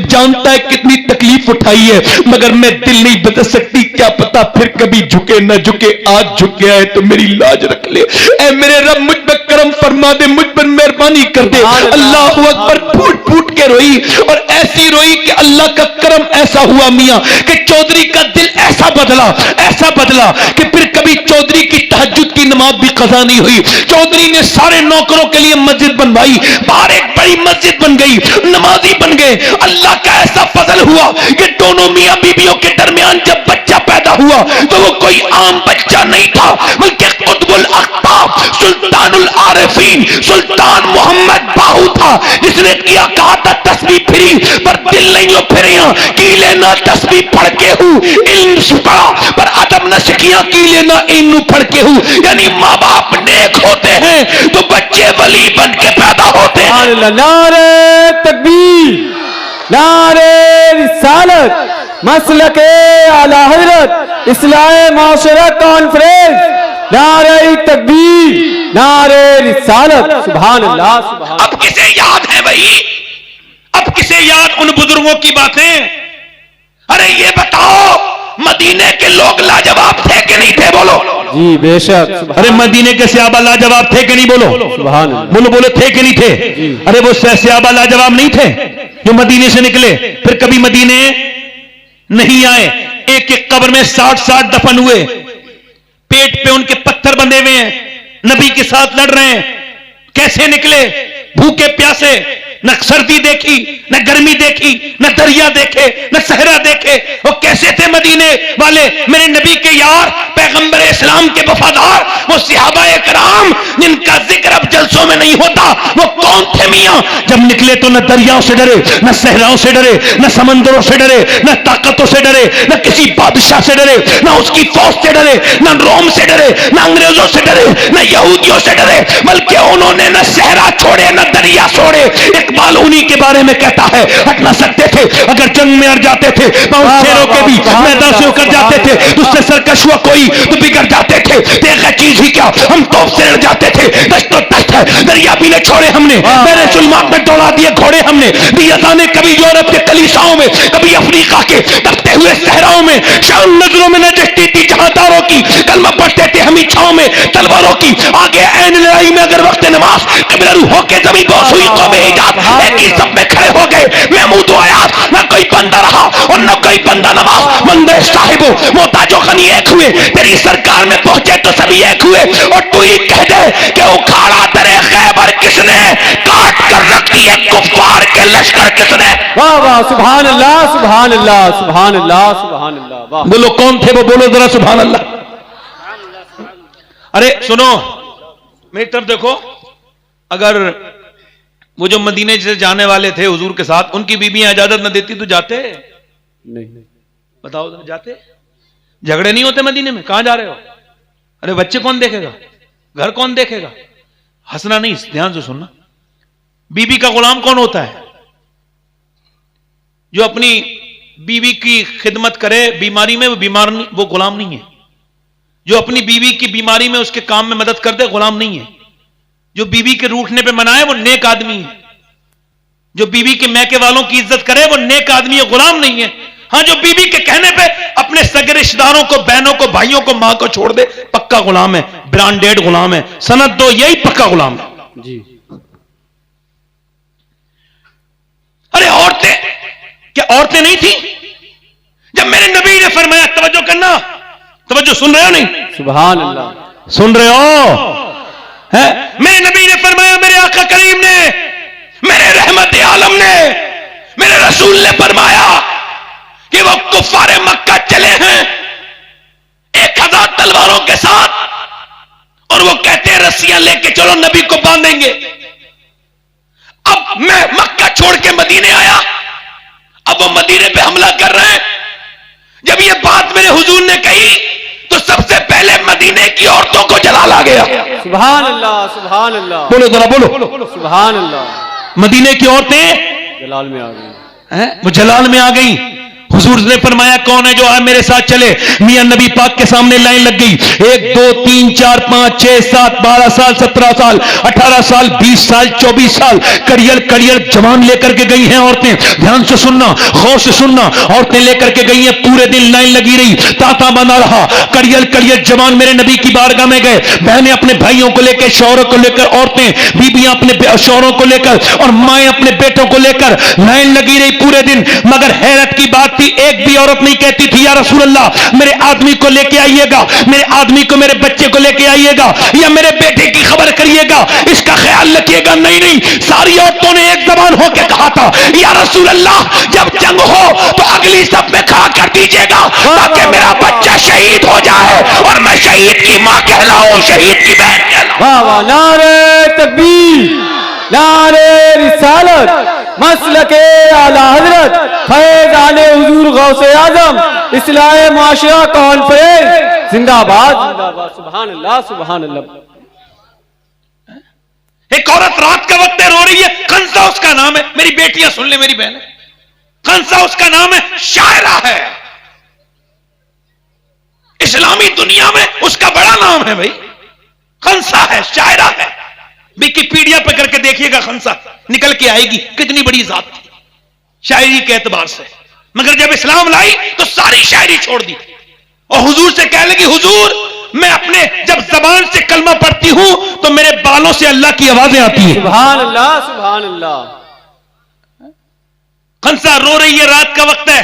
जानता है कितनी तकलीफ उठाई है, मगर मैं दिल नहीं बदल सकती, क्या पता फिर कभी झुके न झुके, आज झुक गया है तो मेरी लाज रख ले। ऐ मेरे रब मुझ पर करम फरमा दे, मुझ पर मेहरबानी कर दे। अल्लाह अकबर, फूट फूट के रोई और ऐसी रोई कि अल्लाह का करम ऐसा हुआ मियां कि चौधरी का दिल ऐसा बदला कि फिर कभी चौधरी की तहज्जुद की नमाज भी कज़ा नहीं हुई। चौधरी ने सारे नौकरों के लिए मस्जिद बनवाई, बाहर एक बड़ी मस्जिद बन गई, नमाजी बन गए। अल्लाह का ऐसा फजल हुआ कि दोनों मियां बीबियों के दरमियान जब बच्चा पैदा हुआ तो वो कोई आम बच्चा नहीं था, बल्कि कुतुबुल अख्ताब, सुल्तानुल आरिफीन, सुल्तान मोहम्मद बाहू था, जिसने किया कहा था तस्बीह फिरी पर दिल नहीं हो फिर की लेना, तस्बीह पढ़ के हूं, इल्म पढ़ा पर अदब न सीखिया, की लेना इल्म पढ़ के हूं। यानी माँ बाप नेक होते हैं तो बच्चे वली बन के पैदा होते हैं। नारे तकबीर, नारे रिसालत, मसलके आला हजरत इस्लाह माशरा कॉन्फ्रेंस, नारे तकबीर, नारे रिसालत, सुभान अल्लाह, सुभान। अब किसे याद है भाई, अब किसे याद उन बुजुर्गों की बातें? अरे ये बताओ मदीने के लोग लाजवाब थे कि नहीं थे? बोलो जी बेशक। अरे मदीने के सहाबा लाजवाब थे कि नहीं? बोलो सुभान। बोलो थे कि नहीं थे? अरे वो सहाबा लाजवाब नहीं थे जो मदीने से निकले फिर कभी मदीने नहीं आए? एक एक कब्र में 60-60 दफन हुए, पेट पे उनके पत्थर बंधे हुए हैं, नबी के साथ लड़ रहे हैं, कैसे निकले? भूखे प्यासे, न सर्दी देखी, न गर्मी देखी, न दरिया देखे, न सहरा देखे। वो कैसे थे मदीने वाले? मेरे नबी के यार, पैगंबर इस्लाम के वफादार, वो सहाबाए कराम जिनका जिक्र अब जलसों में नहीं होता, वो कौन थे मियां? जब निकले तो न दरियाओं से डरे, न सहराओं से डरे, न समंदरों से डरे, न ताकतों से डरे, न किसी बादशाह से डरे, न उसकी फौज से डरे, न रोम से डरे, न अंग्रेजों से डरे, न यहूदियों से डरे, बल्कि उन्होंने न सहरा छोड़े न दरिया छोड़े। इकबाल उन्हीं के बारे में कहता है, हट ना सकते थे अगर जंग में अड़ जाते थे, शेरों के भी मैदान से उकर जाते थे, उससे सरकश हुआ कोई तो बिगड़ जाते थे। देखा चीज ही क्या, हम तोप से लड़ जाते थे, दस्तो दस्त है दरिया भी ने छोड़े हमने, मेरे सुलमात में दौड़ा दिए घोड़े हमने, दिया ने कभी यूरोप के कलीसाओं में, कभी अफ्रीका के तपते हुए सहराओं में, शाम नजरों में न जचती थी जहांदारों की, कलमा पढ़ते थे हम छाओं में तलवारों की, आगे ऐन लड़ाई में अगर वक्त नमाज कबीरू होके जमी बोस हुई तो में इजाद एक ही सब में खड़े हो गए। महमूद आया, न कोई बंदा रहा और न कोई बंदा नमाज, मंदे साहिबो मोहताजो खनी एक हुए, तेरी सरकार में पहुंचे तो सभी एक हुए। और तू ही कह दे कि उखाड़ा तेरे खैबर किसने, काट कर रख दिए कुफ्फार के लश्कर किसने। वाह वाह, सुभान अल्लाह, सुभान अल्लाह, सुभान अल्लाह, सुभान अल्लाह। वाह, बोलो कौन थे वो, बोलो जरा सुभान अल्लाह। अरे सुनो, मेरी तरफ देखो, अगर वो जो मदीने से जाने वाले थे हुजूर के साथ, उनकी बीबियां इजाजत न देती तो जाते? नहीं, बताओ जरा, जाते? झगड़े नहीं होते मदीने में? कहां जा रहे हो? अरे बच्चे कौन देखेगा, घर कौन देखेगा? हंसना नहीं, ध्यान से सुनना। बीबी का गुलाम कौन होता है? जो अपनी बीवी की खिदमत करे बीमारी में, वो बीमार नहीं, वो गुलाम नहीं है। जो अपनी बीवी की बीमारी में उसके काम में मदद कर दे, गुलाम नहीं है। जो बीवी के रूठने पे मनाए, वो नेक आदमी है। जो बीवी के मैके वालों की इज्जत करे, वो नेक आदमी है, गुलाम नहीं है। हां, जो बीवी के कहने पे अपने सगे रिश्तेदारों को, बहनों को, भाइयों को, मां को छोड़ दे, पक्का गुलाम है, ब्रांडेड गुलाम है। सनद दो, यही पक्का गुलाम है जी। अरे औरतें, क्या औरतें नहीं थी? जब मेरे नबी ने फरमाया, तवज्जो करना, तवज्जो, सुन रहे हो नहीं? सुभान अल्लाह, सुन रहे हो? है? मेरे नबी ने फरमाया, मेरे आका करीम ने, मेरे रहमत आलम ने, मेरे रसूल ने फरमाया कि वो कुफ्फारे मक्का चले हैं 1000 तलवारों के साथ, और वो कहते हैं रस्सियां लेके चलो नबी को बांधेंगे। अब मैं मक्का छोड़ के मदीने आया, अब वो मदीने पे हमला कर रहे हैं। जब ये बात मेरे हुजूर ने कही तो सबसे पहले मदीने की औरतों को जलाल आ गया। सुभान अल्लाह, सुभान अल्लाह, बोलो जरा, बोलो सुभान अल्लाह। मदीने की औरतें जलाल में आ गई हैं, वो जलाल में आ गई। हुजूर ने फरमाया, कौन है जो आज मेरे साथ चले? मियां नबी पाक के सामने लाइन लग गई। 1 2 3 4 5 6 7 12 साल 17 साल 18 साल 20 साल 24 साल करियर करियर जवान लेकर के गई हैं औरतें। ध्यान से सुनना, गौर से सुनना। औरतें लेकर के गई हैं, पूरे दिन लाइन लगी रही, तांता बना रहा। करियर करियर जवान मेरे नबी की बारगाह में गए। बहनें अपने भाइयों को लेकर, शौहरों को लेकर, औरतें बीबियां अपने शौहरों को लेकर, और माएं अपने बेटों को लेकर लाइन लगी रही पूरे दिन। मगर हैरत की बात थी, एक भी औरत नहीं कहती थी, या रसूल अल्लाह मेरे आदमी को लेके आइएगा, मेरे आदमी को, मेरे बच्चे को लेके आइएगा, या मेरे बेटे की खबर करिएगा, इसका ख्याल रखिएगा। नहीं नहीं, सारी औरतों ने एक जबान होकर कहा था, या रसूल अल्लाह जब जंग हो तो अगली सब में खड़ा कर दीजिएगा, ताकि मेरा बच्चा शहीद हो जाए और मैं शहीद की मां कहलाऊं, शहीद की बहन कहलाऊं। वाह वाह, नारे तकबीर, नारे रिसालत, मसलके आला हजरत, फैज आले हुजूर गौसे आजम, इस्लाह मुआशरा कॉन्फ्रेंस जिंदाबाद, जिंदाबाद। सुभान अल्लाह, सुभान अल्लाह। एक औरत रात का वक्त है, रो रही है। खंसा उसका नाम है, मेरी बेटियां सुन ले, मेरी बहन, खंसा उसका नाम है, शायरा है। इस्लामी दुनिया में उसका बड़ा नाम है भाई, खंसा है, शायरा है। विकिपीडिया पे करके देखिएगा, खंसा निकल के आएगी, कितनी बड़ी जात थी शायरी के एतबार से। मगर जब इस्लाम लाई तो सारी शायरी छोड़ दी और हुजूर से कह लगी, हुजूर मैं अपने जब जबान से कलमा पढ़ती हूं तो मेरे बालों से अल्लाह की आवाजें आती हैं। सुभान अल्लाह, सुभान अल्लाह। खंसा रो रही है, रात का वक्त है।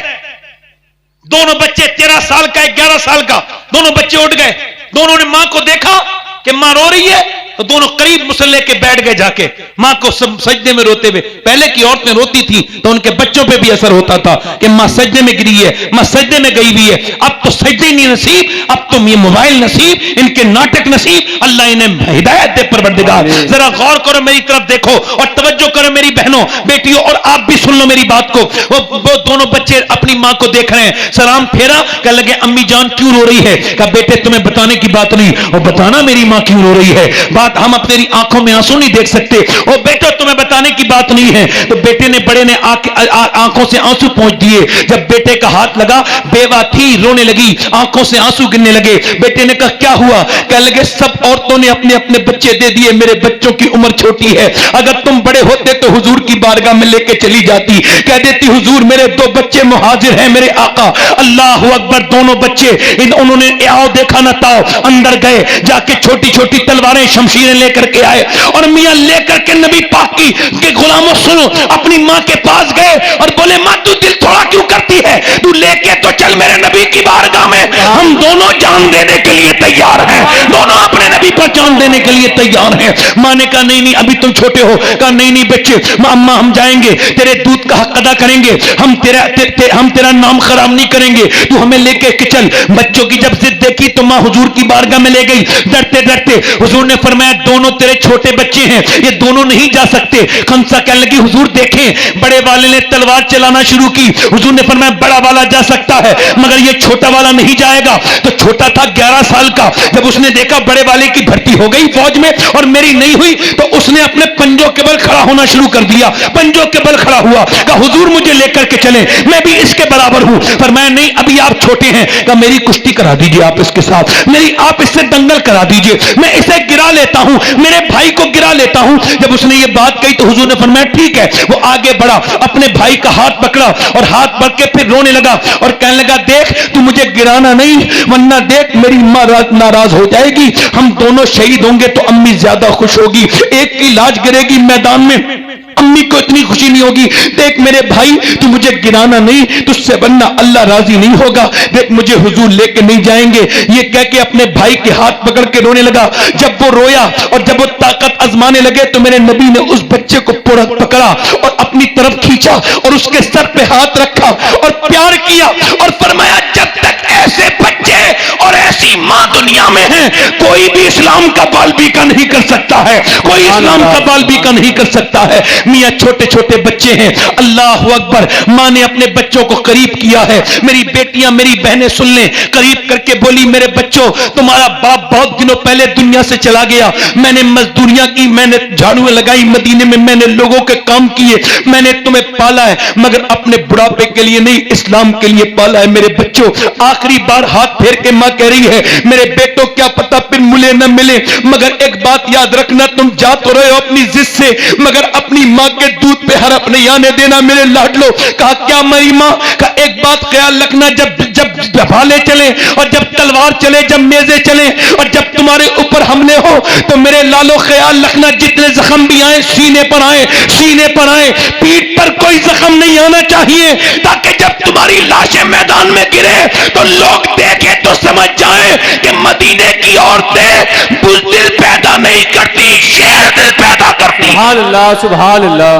दोनों बच्चे, 13 साल का 11 साल का, दोनों बच्चे उठ गए। दोनों ने मां को देखा कि मां रो रही है, तो दोनों करीब मुसल्ले के बैठ गए जाके, मां को सजदे में रोते हुए। पहले की औरतें रोती थी तो उनके बच्चों पे भी असर होता था कि मां सजदे में गिरी है, मां सजदे में गई हुई है। अब तो सजदे नहीं नसीब, अब तो ये मोबाइल नसीब, इनके नाटक नसीब। अल्लाह इन्हें हिदायत दे परवरदिगार। जरा गौर करो, मेरी तरफ देखो और तवज्जो करो मेरी बहनों बेटियों, और आप भी सुन लो मेरी बात को। वो दोनों बच्चे अपनी मां को देख रहे हैं, सलाम फेरा, कह लगे अम्मी जान क्यों रो रही है? कहा बेटे तुम्हें बताने की बात नहीं, और बताना मेरी मां क्यों रो रही है, बात हम अपनी आंखों में आंसू नहीं देख सकते। और बेटो तुम्हें बताने की बात नहीं है। तो बेटे ने, बड़े ने आंखों से आंसू पहुंच दिए। जब बेटे का हाथ लगा, बेवा थी, रोने लगी, आंखों से आंसू गिरने लगे। बेटे ने कहा क्या हुआ? कह लगे सब औरतों ने अपने अपने बच्चे दे दिए, मेरे बच्चों की उम्र छोटी है, अगर तुम बड़े होते तो हुजूर की बारगाह में लेके चली जाती, कह देती हुजूर मेरे 2 बच्चे मुहाजिर हैं मेरे आका। अल्लाह अकबर। दोनों बच्चे उन्होंने आओ देखा ना ताओ, अंदर गए, जाके छोटी छोटी तलवारें शमशीरें लेकर के आए, और मियां लेकर के नबी पाक के गुलामों सुनो अपनी मां के पास गए और बोले मां तू दिल थोड़ा क्यों करती है, तू लेके तो चल मेरे नबी की बारगाह में, हम दोनों जान देने के लिए तैयार हैं, दोनों अपने नबी पर जान देने के लिए तैयार हैं। मां ने कहा नहीं नहीं अभी तुम छोटे हो। कहा नहीं नहीं बच्चे, अम्मा हम जाएंगे, तेरे दूध का हक अदा करेंगे, हम तेरा नाम खराब नहीं करेंगे, तू हमें लेके के चल। बच्चों की जब जिद देखी तो मां हुजूर की बारगाह में ले गई। डरते डरते हुजूर ने फरमाया दोनों तेरे छोटे बच्चे हैं, ये दोनों नहीं जा सकते। खमसा कहने लगी हुजूर देखें, बड़े वाले ने तलवार चलाना शुरू की। हुजूर ने फरमाया बड़ा वाला जा सकता है मगर ये छोटा वाला नहीं जाएगा। तो छोटा था 11 साल का, जब उसने देखा बड़े वाले की भर्ती हो गई फौज में और मेरी नहीं हुई, तो उसने अपने पंजों के बल खड़ा होना शुरू कर दिया, पंजों के बल खड़ा हुआ। कहा हुजूर मुझे लेकर के चले, मैं भी इसके बराबर हूं। फरमाया नहीं अभी आप छोटे हैं। कहा मेरी कुश्ती करा दीजिए आप इसके साथ, मेरी आप इससे दंगल करा दीजिए, मैं इसे गिरा लेता हूं, मेरे भाई को गिरा लेता हूं। जब उसने ये बात कही तो हुजूर ने फरमाया ठीक है। वो आगे बढ़ा, अपने भाई का हाथ पकड़ा और हाथ पकड़ के फिर रोने लगा और कहने लगा देख तू मुझे गिराना नहीं, वरना देख मेरी मां नाराज हो जाएगी, हम दोनों शहीद होंगे तो अम्मी ज्यादा खुश होगी, एक की लाश गिरेगी मैदान में अम्मी को इतनी खुशी नहीं होगी। देख मेरे भाई तू मुझे गिराना नहीं, तुझसे बनना अल्लाह राजी नहीं होगा, देख मुझे हुजूर लेके नहीं जाएंगे। ये कह के अपने भाई के हाथ पकड़ के रोने लगा। जब वो रोया और जब वो ताकत आजमाने लगे तो मेरे नबी ने उस बच्चे को पकड़ा और अपनी तरफ खींचा और उसके सर पे हाथ रखा और प्यार किया और फरमाया जब तक ऐसे बच्चे और ऐसी मां दुनिया में है कोई भी इस्लाम का बाल-बीका नहीं कर सकता है, कोई इस्लाम का बाल-बीका नहीं कर सकता है। मियां छोटे छोटे बच्चे हैं, अल्लाह अकबर। मां ने अपने बच्चों को करीब किया है। मेरी बेटियां मेरी बहनें सुन लें, करीब करके बोली मेरे बच्चों तुम्हारा बाप बहुत दिनों पहले दुनिया से चला गया, मैंने मजदूरियां की, मैंने झाड़ुएं लगाई मदीने में, मैंने लोगों के काम किए, मैंने तुम्हें पाला है मगर अपने बुढ़ापे के लिए नहीं इस्लाम के लिए पाला है। मेरे बच्चों आखिरी बार हाथ फेर के मां कह रही है मेरे बेटों क्या पता फिर मिले न मिले, मगर एक बात याद रखना तुम जा तो रहे हो अपनी जिद से मगर अपनी मां के दूध पे हरफ नहीं आने देना मेरे लाडलो। कहा क्या मेरी मां? का एक बात ख्याल रखना जब जब भाले चले और जब तलवार चले, जब मेजे चले और जब तुम्हारे ऊपर हमले हो तो मेरे लालो ख्याल रखना जितने जख्म भी आए सीने पर आए, सीने पर आए, पीठ पर कोई जख्म नहीं आना चाहिए ताकि जब तुम्हारी लाशें मैदान में गिरे तो लोग देखे तो समझ जाए कि मदीने की औरतें बुज़दिल पैदा नहीं करती, शेर दिल पैदा करती। सुभान अल्लाह सुभान अल्लाह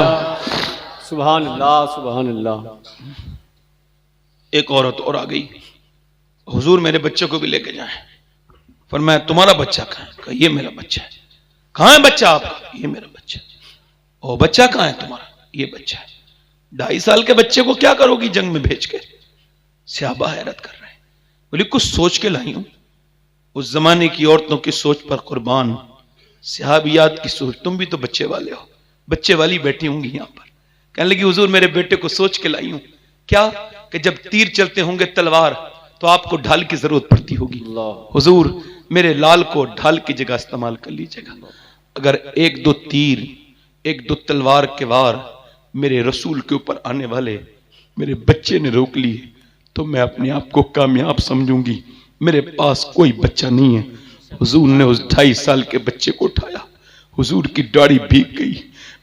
सुभान अल्लाह सुभान अल्लाह। एक औरत और आ गई, हुजूर मेरे बच्चे को भी लेके जाएं। फरमाया तुम्हारा बच्चा कहाँ है? कहा ये मेरा बच्चा है। कहाँ है बच्चा आपका? ये मेरा बच्चा है। और बच्चा कहाँ है तुम्हारा? ये बच्चा है। 2.5 साल के बच्चे को क्या करोगी जंग में भेज के? सहाबा हैरत कर रहे हैं, बोली कुछ सोच के लाई हूं, उस जमाने की औरतों की सोच पर कुर्बान सहाबियात की सोच। तुम भी तो बच्चे वाले हो, बच्चे वाली बैठी होंगी यहां पर। कहने लगी हुजूर मेरे बेटे को सोच के लाई हूं, क्या कि जब तीर चलते होंगे तलवार तो आपको ढाल की जरूरत पड़ती होगी, हुजूर मेरे लाल को ढाल की जगह इस्तेमाल कर लीजिएगा। अगर 1-2 तीर 1-2 तलवार के वार मेरे रसूल के ऊपर आने वाले मेरे बच्चे ने रोक लिए तो मैं अपने आप को कामयाब समझूंगी। मेरे पास कोई बच्चा नहीं है। हुजूर ने उस 2.5 साल के बच्चे को उठाया, हुजूर की दाढ़ी भीग गई।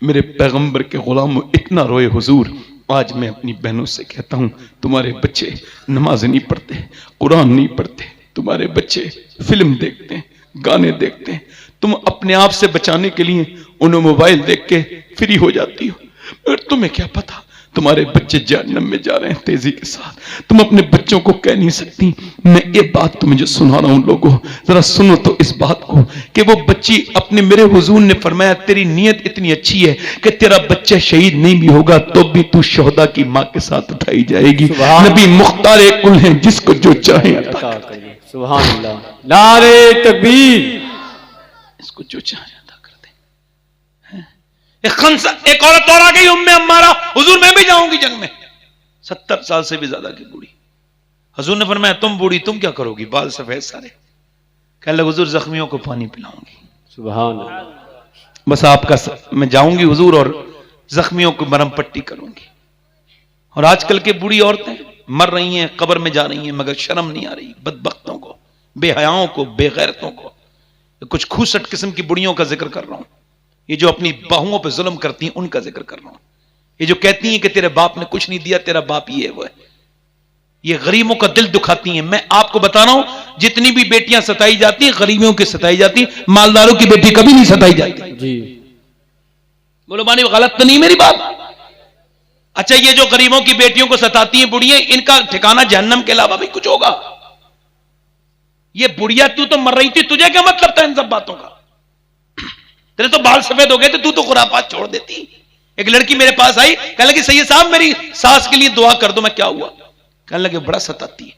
मेरे पैगंबर के गुलाम इतना रोए। हुजूर आज मैं अपनी बहनों से कहता हूं तुम्हारे बच्चे नमाज नहीं पढ़ते, कुरान नहीं पढ़ते, तुम्हारे बच्चे फिल्म देखते हैं, गाने देखते हैं, तुम अपने आप से बचाने के लिए उन्हें मोबाइल देख के फ्री हो जाती हो, मगर तुम्हें क्या पता तुम्हारे बच्चे जहन्नम में जा रहे हैं तेजी के साथ। तुम अपने बच्चों को कह नहीं सकती। मैं ये बात तुम्हें जो सुना रहा हूं लोगों, जरा सुनो तो इस बात को कि वो बच्ची अपने, मेरे हुजूर ने फरमाया तेरी नीयत इतनी अच्छी है कि तेरा बच्चा शहीद नहीं भी होगा तो भी तू शोहदा की मां के साथ उठाई जाएगी। नबी मुख्तार कुल हैं, जिसको जो चाहे अता करें। सुभान अल्लाह, नारे तकबीर। इसको जो चाहे अता कर दे। एक औरत और आ गई, उम्मे अम्मारा, हुजूर मैं भी जाऊंगी जंग में। 70 साल से भी ज्यादा की बूढ़ी। हुजूर ने फरमाया तुम बूढ़ी तुम क्या करोगी, बाल सफेद सारे। कहने लगे हुजूर जख्मियों को पानी पिलाऊंगी। सुभान अल्लाह। बस आपका मैं जाऊंगी हुजूर और जख्मियों को मरहम पट्टी करूंगी। और आजकल के बूढ़ी औरतें मर रही हैं, कब्र में जा रही हैं, मगर शर्म नहीं आ रही। बदबख्तों को, बेहयाओं को, बेगैरतों को। कुछ खूसट किस्म की बुढ़ियों का जिक्र कर रहा हूं। ये जो अपनी बाहुओं पे जुल्म करती हैं उनका जिक्र कर रहा हूं। ये जो कहती हैं कि तेरे बाप ने कुछ नहीं दिया, तेरा बाप ये है वो है। ये गरीबों का दिल दुखाती हैं। मैं आपको बता रहा हूं, जितनी भी बेटियां सताई जाती हैं गरीबों की सताई जाती, मालदारों की बेटी कभी नहीं सताई जाती। जी बोलो मानी गलत तो नहीं मेरी बात? अच्छा, ये जो गरीबों की बेटियों को सताती हैं बुढ़िया, इनका ठिकाना जहन्नम के अलावा भी कुछ होगा। ये बुढ़िया तू तो मर रही थी, तुझे क्या मतलब था इन सब बातों का? तेरे तो बाल सफेद हो गए थे, तू तो खुरापात छोड़ देती। एक लड़की मेरे पास आई, कहने लगी सैयद साहब मेरी सास के लिए दुआ कर दो। मैं क्या हुआ? कहने लगे बड़ा सताती है,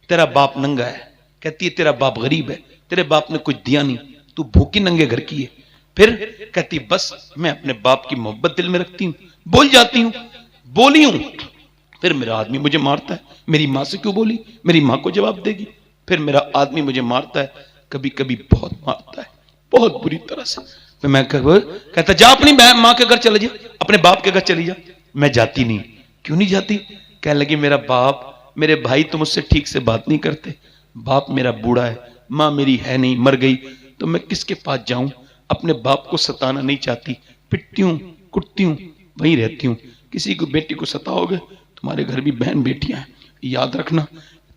तेरा बाप नंगा है। कहती है तेरा बाप गरीब है, तेरे बाप ने कुछ दिया नहीं, तू भूखी नंगे घर की है। फिर कहती बस मैं अपने बाप की मोहब्बत दिल में रखती हूं, बोल जाती हूं, बोली हूं, फिर मेरा आदमी मुझे मारता है। मेरी मां से क्यों बोली, मेरी मां को जवाब देगी। फिर मेरा आदमी मुझे मारता है, कभी कभी बहुत मारता है, बहुत बुरी तरह से। तो मैं कहता जा अपनी मां के घर चले जा, अपने बाप के घर चली जा। मैं जाती नहीं। क्यों नहीं जाती? कहने लगी मेरा बाप, मेरे भाई तो मुझसे ठीक से बात नहीं करते, बाप मेरा बूढ़ा है, मां मेरी है नहीं, मर गई, तो मैं किसके पास जाऊं? अपने बाप को सताना नहीं चाहती, पिटती हूं, कुटती हूं, वहीं रहती हूं। किसी को बेटी को सताओगे, तुम्हारे घर भी बहन बेटियां हैं, याद रखना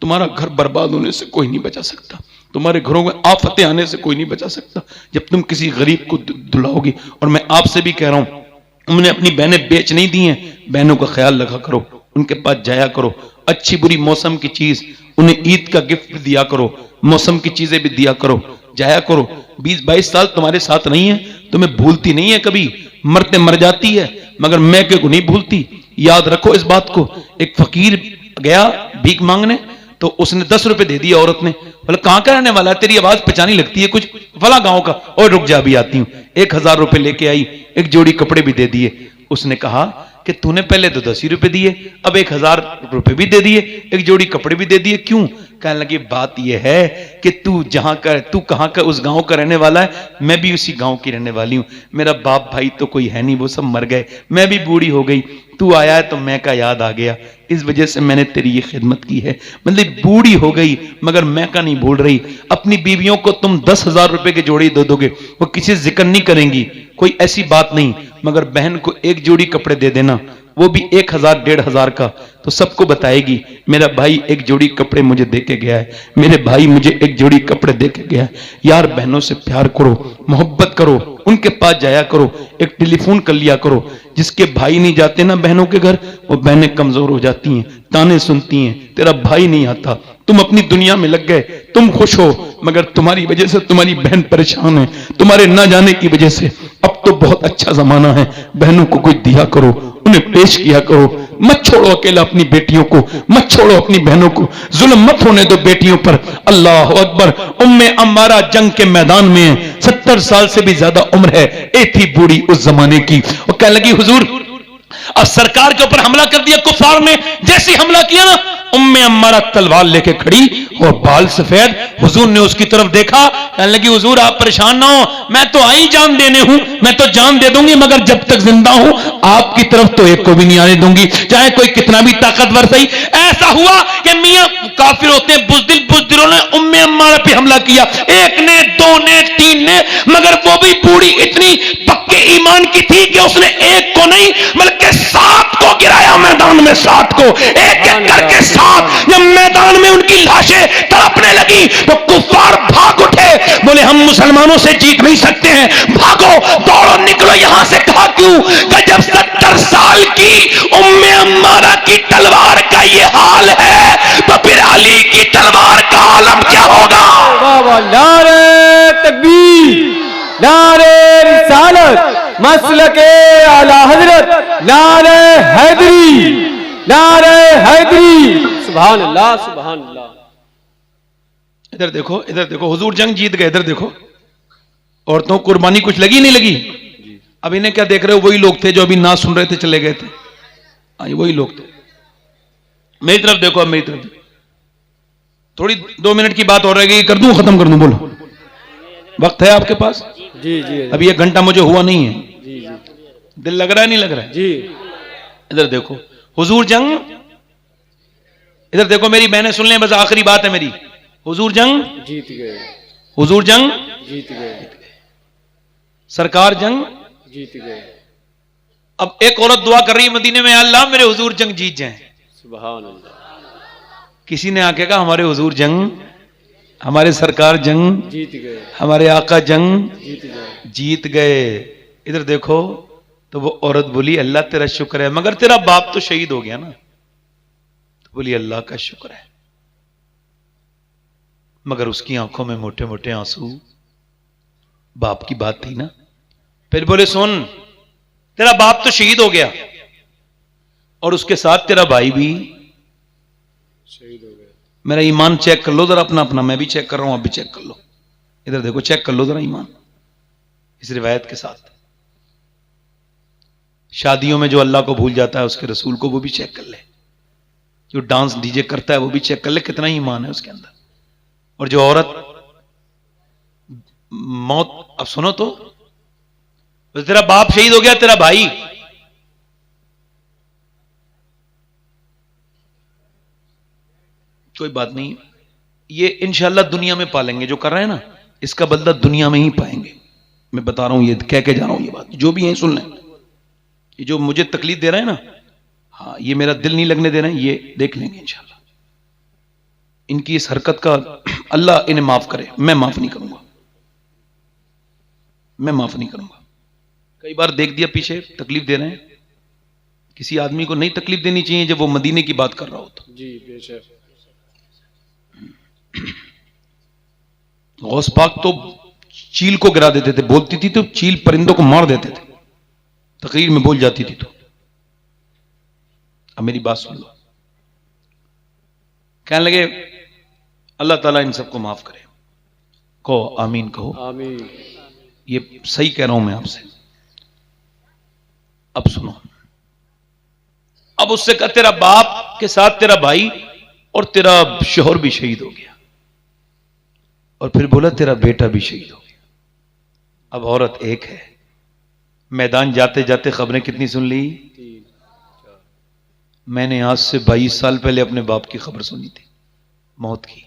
तुम्हारा घर बर्बाद होने से कोई नहीं बचा सकता, तुम्हारे घरों में आफतें आने से कोई नहीं बचा सकता जब तुम किसी गरीब को दुलाओगी। और मैं आपसे भी कह रहा हूं, उन्होंने अपनी बहनें बेच नहीं दी हैं, बहनों का ख्याल रखा करो, उनके पास जाया करो, अच्छी बुरी मौसम की चीज उन्हें ईद का गिफ्ट भी दिया करो, मौसम की चीजें भी दिया करो, जाया करो। 20-22 साल तुम्हारे साथ नहीं है, तुम्हें भूलती नहीं है, कभी मरते मर जाती है, मगर मैं को नहीं भूलती। याद रखो इस बात को। एक फकीर गया भीख मांगने, तो उसने 10 रुपए दे दिए औरत ने। बोला कहां का रहने वाला है, तेरी आवाज पहचानी लगती है कुछ, फला गांव का। और रुक जा, अभी आती हूं। 1000 रुपए लेके आई, एक जोड़ी कपड़े भी दे दिए। उसने कहा कि तूने पहले तो 10 ही रुपए दिए, अब 1000 रुपए भी दे दिए, एक जोड़ी कपड़े भी दे दिए, क्यों? कहने लगे बात यह है कि तू कहां का उस गांव का रहने वाला है, मैं भी उसी गांव की रहने वाली हूं। मेरा बाप भाई तो कोई है नहीं, वो सब मर गए, मैं भी बूढ़ी हो गई, तू आया है तो मैं का याद आ गया, इस वजह से मैंने तेरी ये खिदमत की है। मतलब बूढ़ी हो गई मगर मैं का नहीं भूल रही। अपनी बीवियों को तुम 10,000 रुपए के जोड़ी दे दोगे, वो किसी जिक्र नहीं करेंगी, कोई ऐसी बात नहीं, मगर बहन को एक जोड़ी कपड़े दे देना, वो भी 1000-1500 का, तो सबको बताएगी मेरा भाई एक जोड़ी कपड़े मुझे देके गया है, मेरे भाई मुझे एक जोड़ी कपड़े देके गया है। यार बहनों से प्यार करो, मोहब्बत करो, उनके पास जाया करो, एक टेलीफोन कर लिया करो। जिसके भाई नहीं जाते ना बहनों के घर, वो बहनें कमजोर हो जाती हैं, ताने सुनती हैं, तेरा भाई नहीं आता, तुम अपनी दुनिया में लग गए, तुम खुश हो, मगर तुम्हारी वजह से तुम्हारी बहन परेशान है, तुम्हारे ना जाने की वजह से। अब तो बहुत अच्छा जमाना है, बहनों को कुछ दिया करो, उन्हें पेश किया करो, मत छोड़ो अकेला अपनी बेटियों को, मत छोड़ो अपनी बहनों को, जुल्म मत होने दो बेटियों पर। अल्लाह अकबर। उम्मे अम्मारा जंग के मैदान में है, 70 साल से भी ज्यादा उम्र है, एक थी बूढ़ी उस जमाने की। और कहने लगी हुजूर अब सरकार के ऊपर हमला कर दिया कुफार ने, जैसे हमला किया ना, उम्मे अम्मारा तलवार लेके खड़ी और बाल सफेद। हुजूर ने उसकी तरफ देखा, कहने लगी हुजूर आप परेशान ना हो, मैं तो आई जान देने हूं, मैं तो जान दे दूंगी, मगर जब तक जिंदा हूं आपकी तरफ तो एक को भी नहीं आने दूंगी, चाहे कोई कितना भी ताकतवर सही। ऐसा हुआ कि मियां काफिर होते हैं, बुज़दिलों ने उम्मे अम्मारा पे हमला किया, एक ने, दो ने, तीन ने, मगर वो भी बूढ़ी इतनी पक्के ईमान की थी कि उसने एक को नहीं बल्कि 7 को गिराया मैदान में, 7 को एक एक करके 7। जब मैदान में उनकी लाशें तड़पने लगी तो कुफार भाग उठे, बोले हम मुसलमानों से जीत नहीं सकते हैं, भागो दौड़ो निकलो यहां से। कहा क्यों? कि जब 70 साल की उम्मे अम्मारा की तलवार का ये हाल है तो फिर अली की तलवार का आलम क्या होगा? वाह वाह, नारे तकबीर, नारे रिसालत, मसलके आला हजरत, नारे हैदरी, नारे हैदरी। सुभान अल्लाह, सुभान अल्लाह। इधर देखो, इधर देखो, हुजूर जंग जीत गए। इधर देखो, औरतों को कुर्बानी कुछ लगी नहीं लगी? अब इन्हें क्या देख रहे हो? वही लोग थे जो अभी ना सुन रहे थे, चले गए थे। हाँ, वही लोग थे। मेरी तरफ देखो, अब मेरी तरफ देखो। थोड़ी 2 मिनट की बात हो रही है, कर दूं, खत्म कर दूं? बोलो, वक्त है आपके पास? जी जी, अभी 1 घंटा मुझे हुआ नहीं है। जी जी दिल लग रहा है, नहीं लग रहा है? जी। इधर देखो, हुजूर जंग, इधर देखो मेरी बहनें सुन लें, बस आखिरी बात है मेरी। हुजूर जंग जीत गए, हुजूर जंग जीत गए, सरकार जंग जीत गए। अब एक औरत दुआ कर रही है मदीने में, अल्लाह मेरे हुजूर जंग जीत जाएं। सुभान अल्लाह। किसी ने आके कहा हमारे हुजूर जंग, हमारे सरकार जंग, जीत गए, हमारे आका जंग जीत गए। जीत गए। इधर देखो, तो वो औरत बोली अल्लाह तेरा शुक्र है, मगर तेरा बाप तो शहीद हो गया ना। तो बोली अल्लाह का शुक्र है, मगर उसकी आंखों में मोटे मोटे आंसू, बाप की बात थी ना। फिर बोले सुन, तेरा बाप तो शहीद हो गया और उसके साथ तेरा भाई भी शहीद हो गए। मेरा ईमान चेक कर लो जरा अपना अपना, मैं भी चेक कर रहा हूं, आप भी चेक कर लो। इधर देखो, चेक कर लो जरा ईमान इस रिवायत के साथ। शादियों में जो अल्लाह को भूल जाता है उसके रसूल को, वो भी चेक कर ले। जो डांस डीजे करता है वो भी चेक कर ले कितना ईमान है उसके अंदर। और जो औरत मौत, अब सुनो तो तेरा बाप शहीद हो गया, तेरा भाई, कोई बात नहीं, ये इंशाल्लाह दुनिया में पालेंगे। जो कर रहे हैं ना, इसका बदला दुनिया में ही पाएंगे। मैं बता रहा हूं, ये कह के जा रहा हूं, ये बात जो भी है सुन लें। ये जो मुझे तकलीफ दे रहे हैं ना, हाँ, ये मेरा दिल नहीं लगने दे रहे हैं, ये देख लेंगे इंशाल्लाह। इनकी इस हरकत का अल्लाह इन्हें माफ करे, मैं माफ नहीं करूंगा, मैं माफ नहीं करूंगा। कई बार देख दिया पीछे तकलीफ दे रहे हैं, किसी आदमी को नहीं तकलीफ देनी चाहिए जब वो मदीने की बात कर रहा होता। जी बेशक। गौस पाक तो चील को गिरा देते थे, बोलती थी तो चील परिंदों को मार देते थे, तकरीर में बोल जाती थी। तो अब मेरी बात सुन लो। कहने लगे अल्लाह ताला इन सबको माफ करे। कहो आमीन, कहो आमीन। ये सही कह रहा हूं मैं आपसे। अब सुनो, अब उससे कहा तेरा बाप के साथ तेरा भाई और तेरा शोहर भी शहीद हो गया, और फिर बोला तेरा बेटा भी शहीद हो गया। अब औरत एक है, मैदान जाते जाते खबरें कितनी सुन ली? 3 4। मैंने आज से 22 साल पहले अपने बाप की खबर सुनी थी मौत की,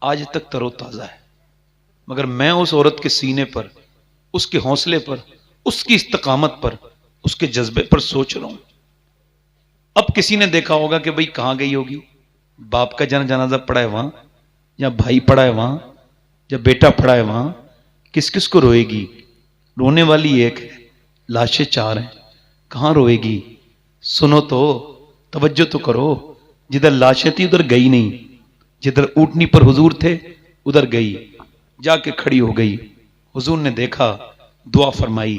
आज तक तरोताजा है। मगर मैं उस औरत के सीने पर, उसके हौसले पर, उसकी इस्तकामत पर, उसके जज्बे पर सोच रहा हूं। अब किसी ने देखा होगा कि भाई कहां गई होगी, बाप का जनाजा पड़ा है वहां, या भाई पड़ा है वहां, या बेटा पड़ा है वहां, किस किस को रोएगी? रोने वाली एक है, लाशें 4 हैं, कहां रोएगी? सुनो तो, तवज्जो तो करो। जिधर लाशें थी उधर गई नहीं, जिधर ऊंटनी पर हुजूर थे उधर गई, जाके खड़ी हो गई। हुजूर ने देखा, दुआ फरमाई,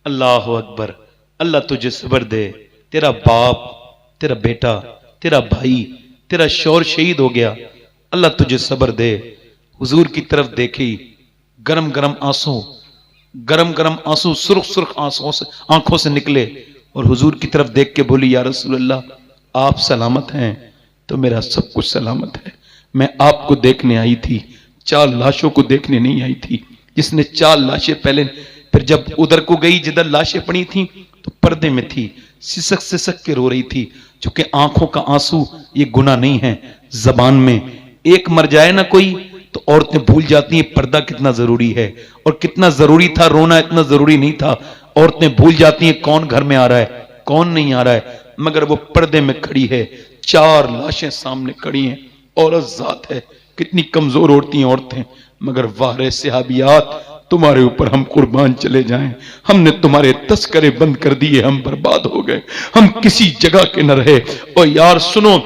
अल्लाह अकबर, अल्लाह तुझे सब्र दे, तेरा बाप, तेरा बेटा, तेरा भाई, तेरा शौहर शहीद हो गया, अल्लाह तुझे सब्र दे। हुजूर की तरफ देखी, गरम गरम आंसू, गरम गरम आंसू सुर्ख सुर्ख आंखों से निकले, और हुजूर की तरफ देख के बोली या रसूल अल्लाह, आप सलामत हैं तो मेरा सब कुछ सलामत है। मैं आपको देखने आई थी, 4 लाशों को देखने नहीं आई थी। जिसने 4 लाशें पहले, फिर जब उधर को गई जिधर लाशें पड़ी थी तो पर्दे में थी, सिसक सिसक के रो रही थी। चूंकि आंखों का आंसू ये गुनाह नहीं है, जबान में एक मर जाए ना कोई तो औरतें भूल जाती हैं पर्दा कितना जरूरी है, और कितना जरूरी था रोना, इतना जरूरी नहीं था। औरतें भूल जाती हैं कौन घर में आ रहा है कौन नहीं आ रहा है, मगर वो पर्दे में खड़ी है, 4 लाशें सामने खड़ी हैं, औरत जात है। कितनी कमजोर औरतें मगर वारे सहाबियात, तुम्हारे ऊपर हम कुर्बान चले जाएं। हमने तुम्हारे तस्करे बंद कर दिए, हम बर्बाद हो गए, हम किसी जगह के न रहे। और यार सुनो,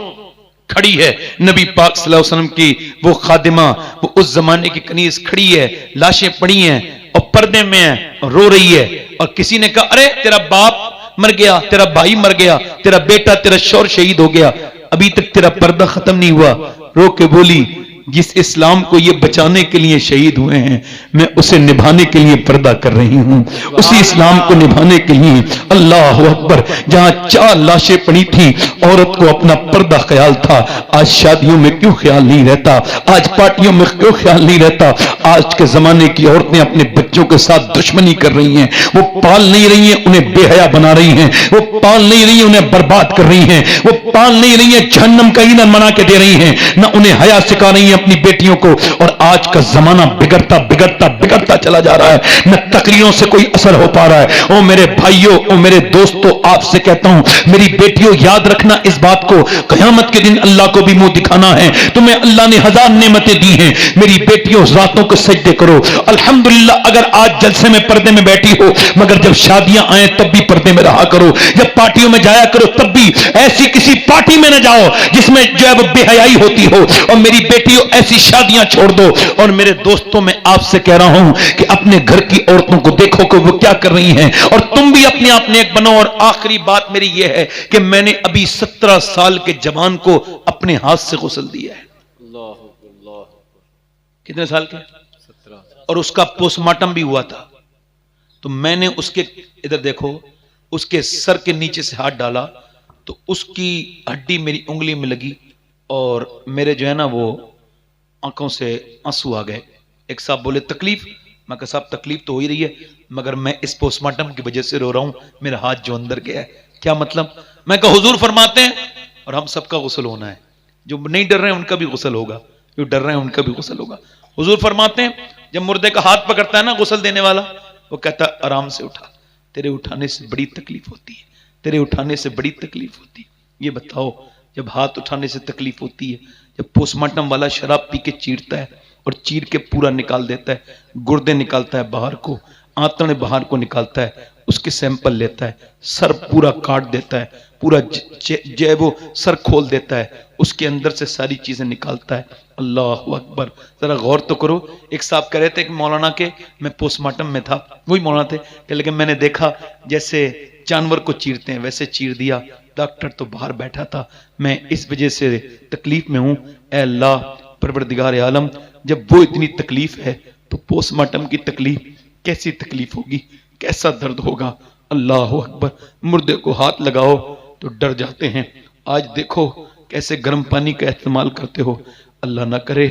खड़ी है नबी पाक सल्लल्लाहु अलैहि वसल्लम की वो खादिमा, वो उस जमाने की कनीज खड़ी है, लाशें पड़ी हैं और पर्दे में है और रो रही है। और किसी ने कहा अरे तेरा बाप मर गया, तेरा भाई मर गया, तेरा बेटा, तेरा शौहर शहीद हो गया, अभी तक तेरा पर्दा खत्म नहीं हुआ। रो के बोली, जिस इस्लाम को ये बचाने के लिए शहीद हुए हैं, मैं उसे निभाने के लिए पर्दा कर रही हूं, उसी इस्लाम को निभाने के लिए। अल्लाह अकबर। जहां 4 लाशें पड़ी थी, औरत को अपना पर्दा ख्याल था। आज शादियों में क्यों ख्याल नहीं रहता? आज पार्टियों में क्यों ख्याल नहीं रहता? आज के जमाने की औरतें अपने बच्चों के साथ दुश्मनी कर रही हैं, वो पाल नहीं रही हैं, उन्हें बेहया बना रही हैं, वो पाल नहीं रही हैं, उन्हें बर्बाद कर रही हैं, वो पाल नहीं रही हैं, जहन्नम का ईंधन बना के दे रही हैं, ना उन्हें हया सिखा रही हैं अपनी बेटियों को। और आज का जमाना बिगड़ता बिगड़ता बिगड़ता चला जा रहा है, न तकरीरों से कोई असर हो पा रहा है। ओ मेरे भाइयों, ओ मेरे दोस्तों, आपसे कहता हूं, मेरी बेटियों, याद रखना इस बात को, कयामत के दिन अल्लाह को भी मुंह दिखाना है। तुम्हें अल्लाह ने 1000 नेमतें दी हैं। मेरी बेटियों, रातों को सजदे करो। अल्हम्दुलिल्लाह, अगर आज जलसे में पर्दे में बैठी हो, मगर जब शादियां आए तब भी पर्दे में रहा करो। जब पार्टियों में जाया करो तब भी ऐसी किसी पार्टी में न जाओ जिसमें जो है वो बेहयाई होती हो। और मेरी बेटियों, ऐसी शादियां छोड़ दो। और मेरे दोस्तों, मैं आपसे कह रहा हूं कि अपने घर की औरतों को देखो कि वो क्या कर रही हैं, और तुम भी अपने आप नेक बनो। और आखिरी बात मेरी यह है कि मैंने अभी 17 साल के जवान को अपने हाथ से गुस्ल दिया है। कितने साल के? 17। और उसका पोस्टमार्टम भी हुआ था। तो मैंने उसके, इधर देखो, उसके सर के नीचे से हाथ डाला तो उसकी हड्डी मेरी उंगली में लगी और मेरे जो है ना वो आंखों से आंसू आ गए। एक साहब बोले तकलीफ, मैं कहा साहब तकलीफ तो हो ही रही है, मगर मैं इस पोस्टमार्टम की वजह से रो रहा हूं, मेरा हाथ जो अंदर गया है। क्या मतलब? मैं कहा हुजूर फरमाते हैं और हम सबका गुस्ल होना है, जो नहीं डर रहे हैं उनका भी गुस्ल होगा, जो डर रहे हैं उनका भी गुस्ल होगा। हुजूर फरमाते हैं, जब मुर्दे का हाथ पकड़ता है ना गुस्ल देने वाला, वो कहता है आराम से उठा, तेरे उठाने से बड़ी तकलीफ होती है, तेरे उठाने से बड़ी तकलीफ होती है। ये बताओ, जब हाथ उठाने से तकलीफ होती है, जब पोस्टमार्टम वाला शराब पी के चीरता है और चीर के पूरा निकाल देता है, गुर्दे निकालता है बाहर को, आंतड़े बाहर को निकालता है, उसके सैंपल लेता है, सर पूरा काट देता है, पूरा जो वो सर खोल देता है, उसके अंदर से सारी चीजें निकालता है। अल्लाह अकबर। जरा गौर तो करो। एक साहब कह रहे थे कि मौलाना के, मैं पोस्टमार्टम में था, वही मौलाना थे, लेकिन मैंने देखा जैसे जानवर को चीरते हैं वैसे चीर दिया। डॉक्टर तो बाहर बैठा था, मैं इस वजह से तकलीफ में हूं। ऐ अल्लाह परवरदिगार आलम, जब वो इतनी तकलीफ है तो पोस्टमार्टम की तकलीफ कैसी तकलीफ होगी, कैसा दर्द होगा। अल्लाह अकबर। मुर्दे को हाथ लगाओ तो डर जाते हैं। आज देखो कैसे गर्म पानी का इस्तेमाल करते हो। अल्लाह ना करे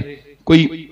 कोई,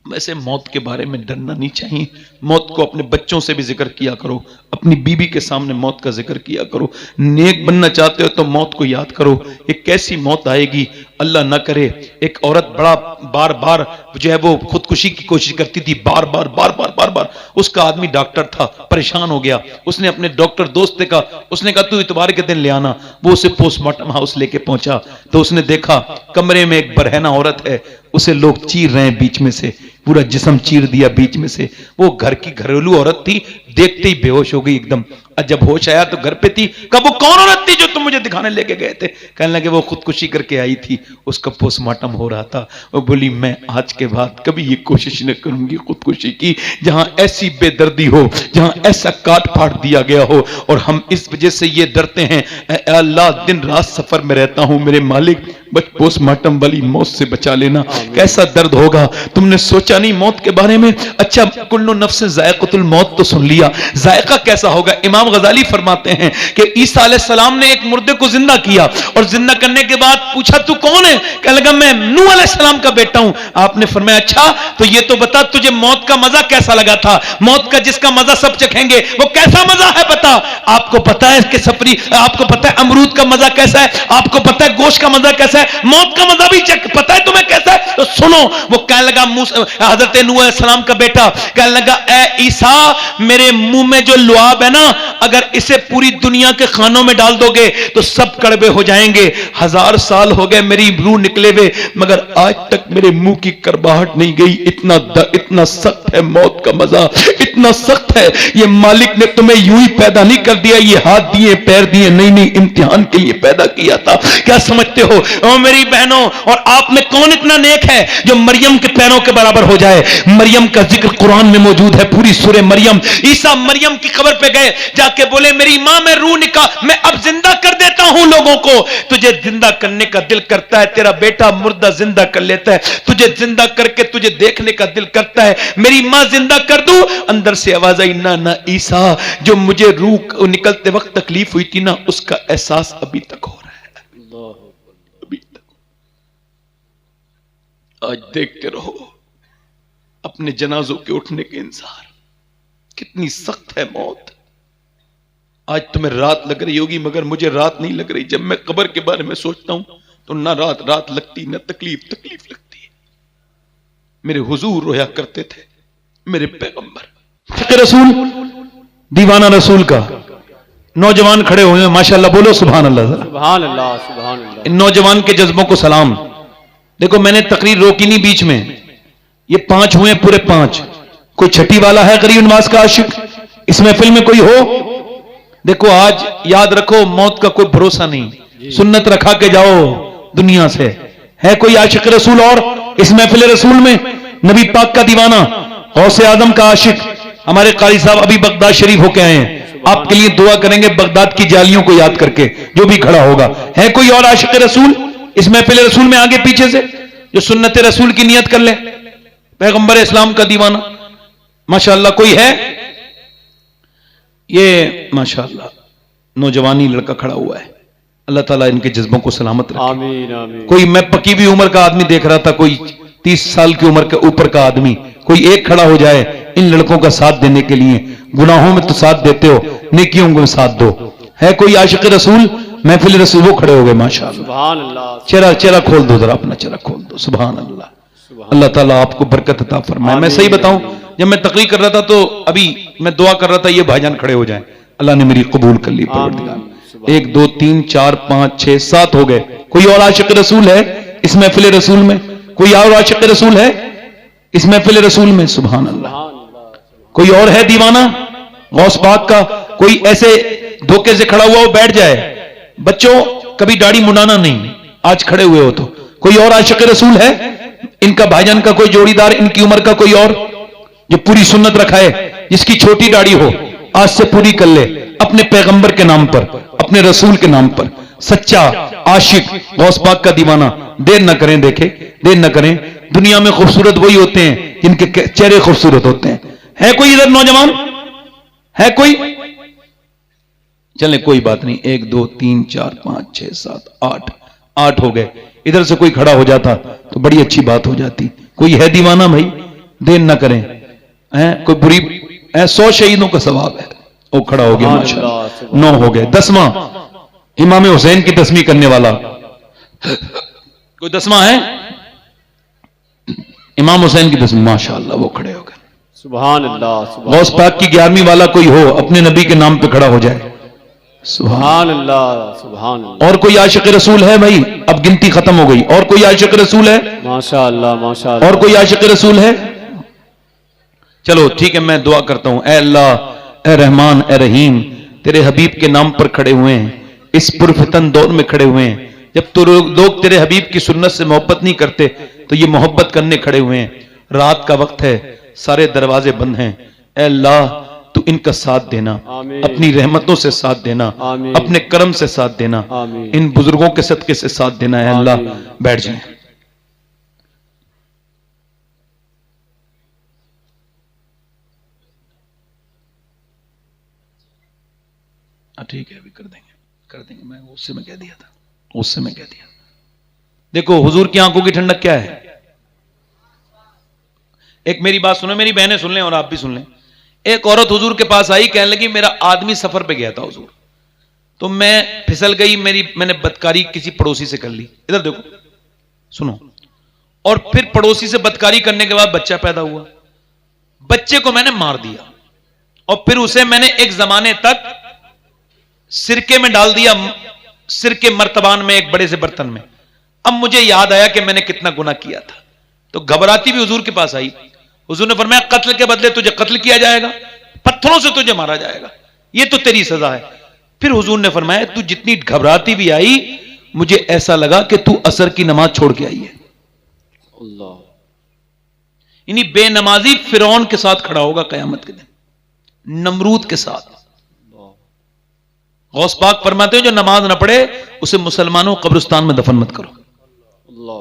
वैसे मौत के बारे में डरना नहीं चाहिए। मौत को अपने बच्चों से भी जिक्र किया करो, अपनी बीबी के सामने मौत का जिक्र किया करो। नेक बनना चाहते हो तो मौत को याद करो। एक कैसी मौत आएगी, अल्लाह ना करे। एक औरत बड़ा बार बार जो है वो खुदकुशी की कोशिश करती थी, बार बार बार बार बार बार। उसका आदमी डॉक्टर था, परेशान हो गया। उसने अपने डॉक्टर दोस्त से कहा, उसने कहा तू इतवार के दिन ले आना। वो उसे पोस्टमार्टम हाउस लेके पहुंचा तो उसने देखा कमरे में एक बरहना औरत है, उसे लोग चीर रहे हैं बीच में से, पूरा जिस्म चीर दिया बीच में से। वो घर की घरेलू औरत थी, देखते ही बेहोश हो गई एकदम। और जब होश आया तो घर पे थी। कब वो कौन औरत थी जो तुम मुझे दिखाने लेके गए थे? कहने लगे वो खुदकुशी करके आई थी, उसका पोस्टमार्टम हो रहा था। वो बोली मैं आज के बाद कभी ये कोशिश न करूंगी खुदकुशी की, जहां ऐसी बेदर्दी हो, जहां ऐसा काट फाड़ दिया गया हो। और हम इस वजह से ये डरते हैं, अल्लाह दिन रात सफर में रहता हूं, मेरे मालिक बस पोस्टमार्टम वाली मौत से बचा लेना। कैसा दर्द होगा, तुमने सोचा नहीं मौत के बारे में? अच्छा, कुल्लु नफ्स ज़ायक़तुल मौत तो सुन लिया, जायका कैसा होगा? इमाम गजाली फरमाते हैं कि ईसा अलैहिस्सलाम ने एक मुर्दे को जिंदा किया और जिंदा करने के बाद पूछा तू कौन है? कहने लगा मैं नूह अलैहिस्सलाम का बेटा हूं। आपने फरमाया अच्छा तो ये तो बता तुझे मौत का मजा कैसा लगा था? मौत का जिसका मजा सब चखेंगे वो कैसा मजा है बता। आपको पता है कि सफरी, आपको पता है अमरूद का मजा कैसा है, आपको पता है गोश्त का मजा कैसा है, मौत का मजा भी पता है तुम्हें कैसा है? तो सुनो, वो कहने लगा, हजरत नूह अलैहिस्सलाम का बेटा कहने लगा, ए ईसा, मेरे मुंह में जो लुआब है ना, अगर इसे पूरी दुनिया के खानों में डाल दोगे तो सब कड़वे हो जाएंगे। 1000 साल हो गए मेरी रूह निकले हुए, मगर आज तक मेरे मुंह की करबाहट नहीं गई। इतना सख्त है मौत का मजा, इतना सख्त है। ये मालिक ने तुम्हें यूं ही पैदा नहीं कर दिया, ये हाथ दिए पैर दिए, नहीं, इम्तिहान के लिए पैदा किया था। क्या समझते हो ओ मेरी बहनों, और आप में कौन इतना नेक है जो मरियम के पैरों के बराबर हो जाए? मरियम का जिक्र कुरान में मौजूद है, पूरी सूरह मरियम। ईसा मरियम की कब्र पे गए, जाके बोले, मेरी मां में रूह निकाल, मैं अब जिंदा कर देता हूं लोगों को। तुझे जिंदा करने का दिल करता है, तेरा बेटा मुर्दा जिंदा कर लेता है, तुझे जिंदा करके तुझे देखने का दिल करता है, मेरी मां जिंदा कर दूं। अंदर से आवाज आई, ना ईसा, जो मुझे रूह निकलते वक्त तकलीफ हुई थी ना, उसका एहसास अभी तक हो रहा है, अभी तक। आज देखते रहो अपने जनाजों के उठने के इंतजार। कितनी सख्त है मौत। आज तुम्हें रात लग रही होगी, मगर मुझे रात नहीं लग रही। जब मैं कब्र के बारे में सोचता हूं तो ना रात लगती, ना तकलीफ लगती है। मेरे हुजूर रोया करते थे, मेरे पैगंबर रसूल, दीवाना रसूल का। नौजवान खड़े हुए हैं, माशाल्लाह, बोलो सुभान अल्लाह, सुभान अल्लाह, सुभान अल्लाह। इन नौजवान के जज्बों को सलाम। देखो, मैंने तकरीर रोकी नहीं बीच में, ये 5 हुए, पूरे 5। कोई छठी वाला है गरीब नवाज का आशिक इस महफिल में कोई हो? देखो, आज याद रखो, मौत का कोई भरोसा नहीं। सुन्नत रखा के जाओ दुनिया से। है कोई आशिक रसूल और इस महफिल रसूल में? नबी पाक का दीवाना, गौसे आजम का आशिक, हमारे कारी साहब अभी बगदाद शरीफ होके आए हैं, आपके लिए दुआ करेंगे बगदाद की जालियों को याद करके, जो भी खड़ा होगा। है कोई और आशिक रसूल इस महफिल रसूल में आगे पीछे से, जो सुन्नत रसूल की नियत कर ले? पैगंबर इस्लाम का दीवाना, माशाअल्लाह, कोई है? ये माशाअल्लाह नौजवानी लड़का खड़ा हुआ है, अल्लाह ताला इनके जज्बों को सलामत रखे। आमीन, आमीन। कोई मैं पकी भी उम्र का आदमी देख रहा था, कोई 30 साल की उम्र के ऊपर का आदमी, कोई एक खड़ा हो जाए इन लड़कों का साथ देने के लिए। गुनाहों में तो साथ देते हो, नेकियों में साथ दो। है कोई आशिक रसूल महफिल रसूल? वो खड़े हो गए, माशाअल्लाह, सुभान अल्लाह। चेहरा खोल दो जरा, अपना चेहरा खोल दो। सुभान अल्लाह, अल्लाह ताला आपको बरकत अता फरमाए। मैं सही बताऊं, जब मैं तकरीर कर रहा था तो अभी मैं दुआ कर रहा था ये भाईजान खड़े हो जाएं, अल्लाह ने मेरी कबूल कर ली। 1 2 3 4 5 6 7 हो गए। कोई और आशिक रसूल है इस महफिल रसूल में? कोई और आशिक रसूल है इस महफिल रसूल में? सुभान अल्लाह। कोई और है दीवाना गौस पाक का? कोई ऐसे धोखे से खड़ा हुआ हो बैठ जाए? बच्चों, कभी दाढ़ी मुंडाना नहीं, आज खड़े हुए हो तो। कोई और आशिक रसूल है इनका? भाईजान का कोई जोड़ीदार, इनकी उम्र का कोई और, जो पूरी सुन्नत रखाए, जिसकी छोटी दाढ़ी हो, आज से पूरी कर ले, अपने पैगंबर के नाम पर, अपने रसूल के नाम पर। सच्चा आशिक गौस पाक का दीवाना। देर न करें, देखे, देर न करें। दुनिया में खूबसूरत वही होते हैं जिनके चेहरे खूबसूरत होते हैं। है कोई इधर नौजवान? है कोई? चले, कोई बात नहीं। 1 2 3 4 5 6 7 8 हो गए। इधर से कोई खड़ा हो जाता तो बड़ी अच्छी बात हो जाती। कोई है दीवाना भाई? देर न करें। कोई बुरी 100 शहीदों का सवाब है। वो खड़ा हो गया, माशाअल्लाह। 9 हो गए। 10वां इमाम हुसैन की तस्मीह करने वाला कोई 10वां है? इमाम हुसैन की तस्मीह, माशाअल्लाह, वो खड़े हो गए। सुभान अल्लाह। गौस पाक की 11वीं वाला कोई हो, अपने नबी के नाम पे खड़ा हो जाए। सुभान अल्लाह, सुभान अल्लाह। और कोई आशिक रसूल है भाई? अब गिनती खत्म हो गई। और कोई आशिक रसूल है? माशाअल्लाह, माशाअल्लाह। और कोई आशिक रसूल है? चलो ठीक है, मैं दुआ करता हूं। ए अल्लाह, ए रहमान, ए रहीम, तेरे हबीब के नाम पर खड़े हुए हैं, इस पुरफितन दौर में खड़े हुए हैं। जब तो लोग तेरे हबीब की सुन्नत से मोहब्बत नहीं करते तो ये मोहब्बत करने खड़े हुए हैं। रात का वक्त है, सारे दरवाजे बंद हैं। ए अल्लाह, तू इनका साथ देना, अपनी रहमतों से साथ देना, अपने करम से साथ देना, इन बुजुर्गों के सदके से साथ देना। है अल्लाह। बैठ जाएं। ठीक है, अभी कर देंगे। मैं उससे मैं कह दिया था। देखो, हुजूर की आंखों की ठंडक क्या है? एक मेरी बात सुनो, मेरी बहनें सुन लें और आप भी सुन लें। एक औरत हुजूर के पास आई, कहने लगी मेरा आदमी सफर पे गया था हुजूर, तो मैं फिसल गई, मैंने बदकारी किसी पड़ोसी से कर ली। इधर देखो, सुनो। और फिर पड़ोसी से बदकारी करने के बाद बच्चा पैदा हुआ, बच्चे को मैंने मार दिया और फिर उसे मैंने एक जमाने तक सिरके में डाल दिया, सिरके मर्तबान में, एक बड़े से बर्तन में। अब मुझे याद आया कि मैंने कितना गुनाह किया था, तो घबराती भी हुजूर के पास आई। हुजूर ने फरमाया कत्ल के बदले तुझे कत्ल किया जाएगा, पत्थरों से तुझे मारा जाएगा, ये तो तेरी सजा है। फिर हुजूर ने फरमाया तू जितनी घबराती भी आई, मुझे ऐसा लगा कि तू असर की नमाज छोड़ के आई है। अल्लाह। यानी बेनमाजी फिरौन के साथ खड़ा होगा कयामत के दिन, नमरूद के साथ। गौस पाक फरमाते हो जो नमाज ना पढ़े उसे मुसलमानों कब्रिस्तान में दफन मत करो। अल्लाह।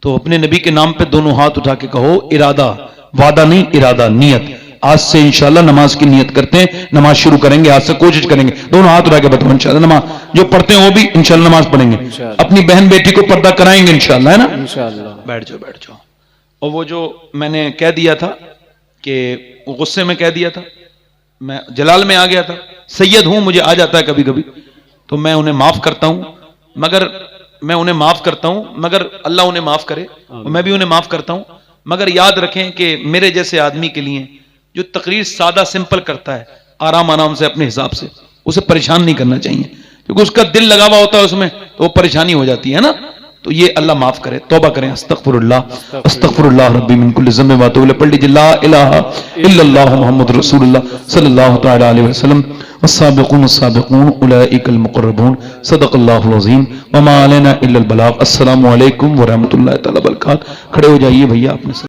तो अपने नबी के नाम पे दोनों हाथ उठा के कहो इरादा, वादा नहीं इरादा, नियत। आज से इंशाल्लाह नमाज की नियत करते हैं, नमाज शुरू करेंगे, आज से कोशिश करेंगे। दोनों हाथ उठा के बताओ इंशाल्लाह नमाज जो पढ़ते हैं वो भी इंशाल्लाह नमाज पढ़ेंगे, अपनी बहन बेटी को पर्दा कराएंगे इंशाल्लाह, है ना? इंशाल्लाह। बैठ जाओ बैठ जाओ। और वो जो मैंने कह दिया था कि गुस्से में कह दिया था, मैं जलाल में आ गया था, सैयद हूं, मुझे आ जाता है कभी कभी, तो मैं उन्हें माफ करता हूं, मगर मैं उन्हें माफ करता हूं, मगर अल्लाह उन्हें माफ करे और मैं भी उन्हें माफ करता हूं। मगर याद रखें कि मेरे जैसे आदमी के लिए जो तकरीर सादा सिंपल करता है आराम आराम से अपने हिसाब से, उसे परेशान नहीं करना चाहिए, क्योंकि उसका दिल लगा हुआ होता है उसमें, तो वो परेशानी हो जाती है ना। तो ये अल्लाह माफ करे, तौबा करें। अस्तगफिरुल्लाह अस्तगफिरुल्लाह रब्बी मिन कुल्ली ज़म्बिन व अतूबु इलैह। पढ़ लीजिए ला इलाहा इल्लल्लाह मुहम्मदुर रसूलुल्लाह सल्लल्लाहु तआला अलैहि वसल्लम। वस्साबिकून अस्साबिकून उलाइकल मुक़र्रबून। सदक़ल्लाहुल अज़ीम व मा अलैना इल्लल बलाग। अस्सलामु अलैकुम व रहमतुल्लाहि तआला व बरकातहू। खड़े हो जाइए भैया अपने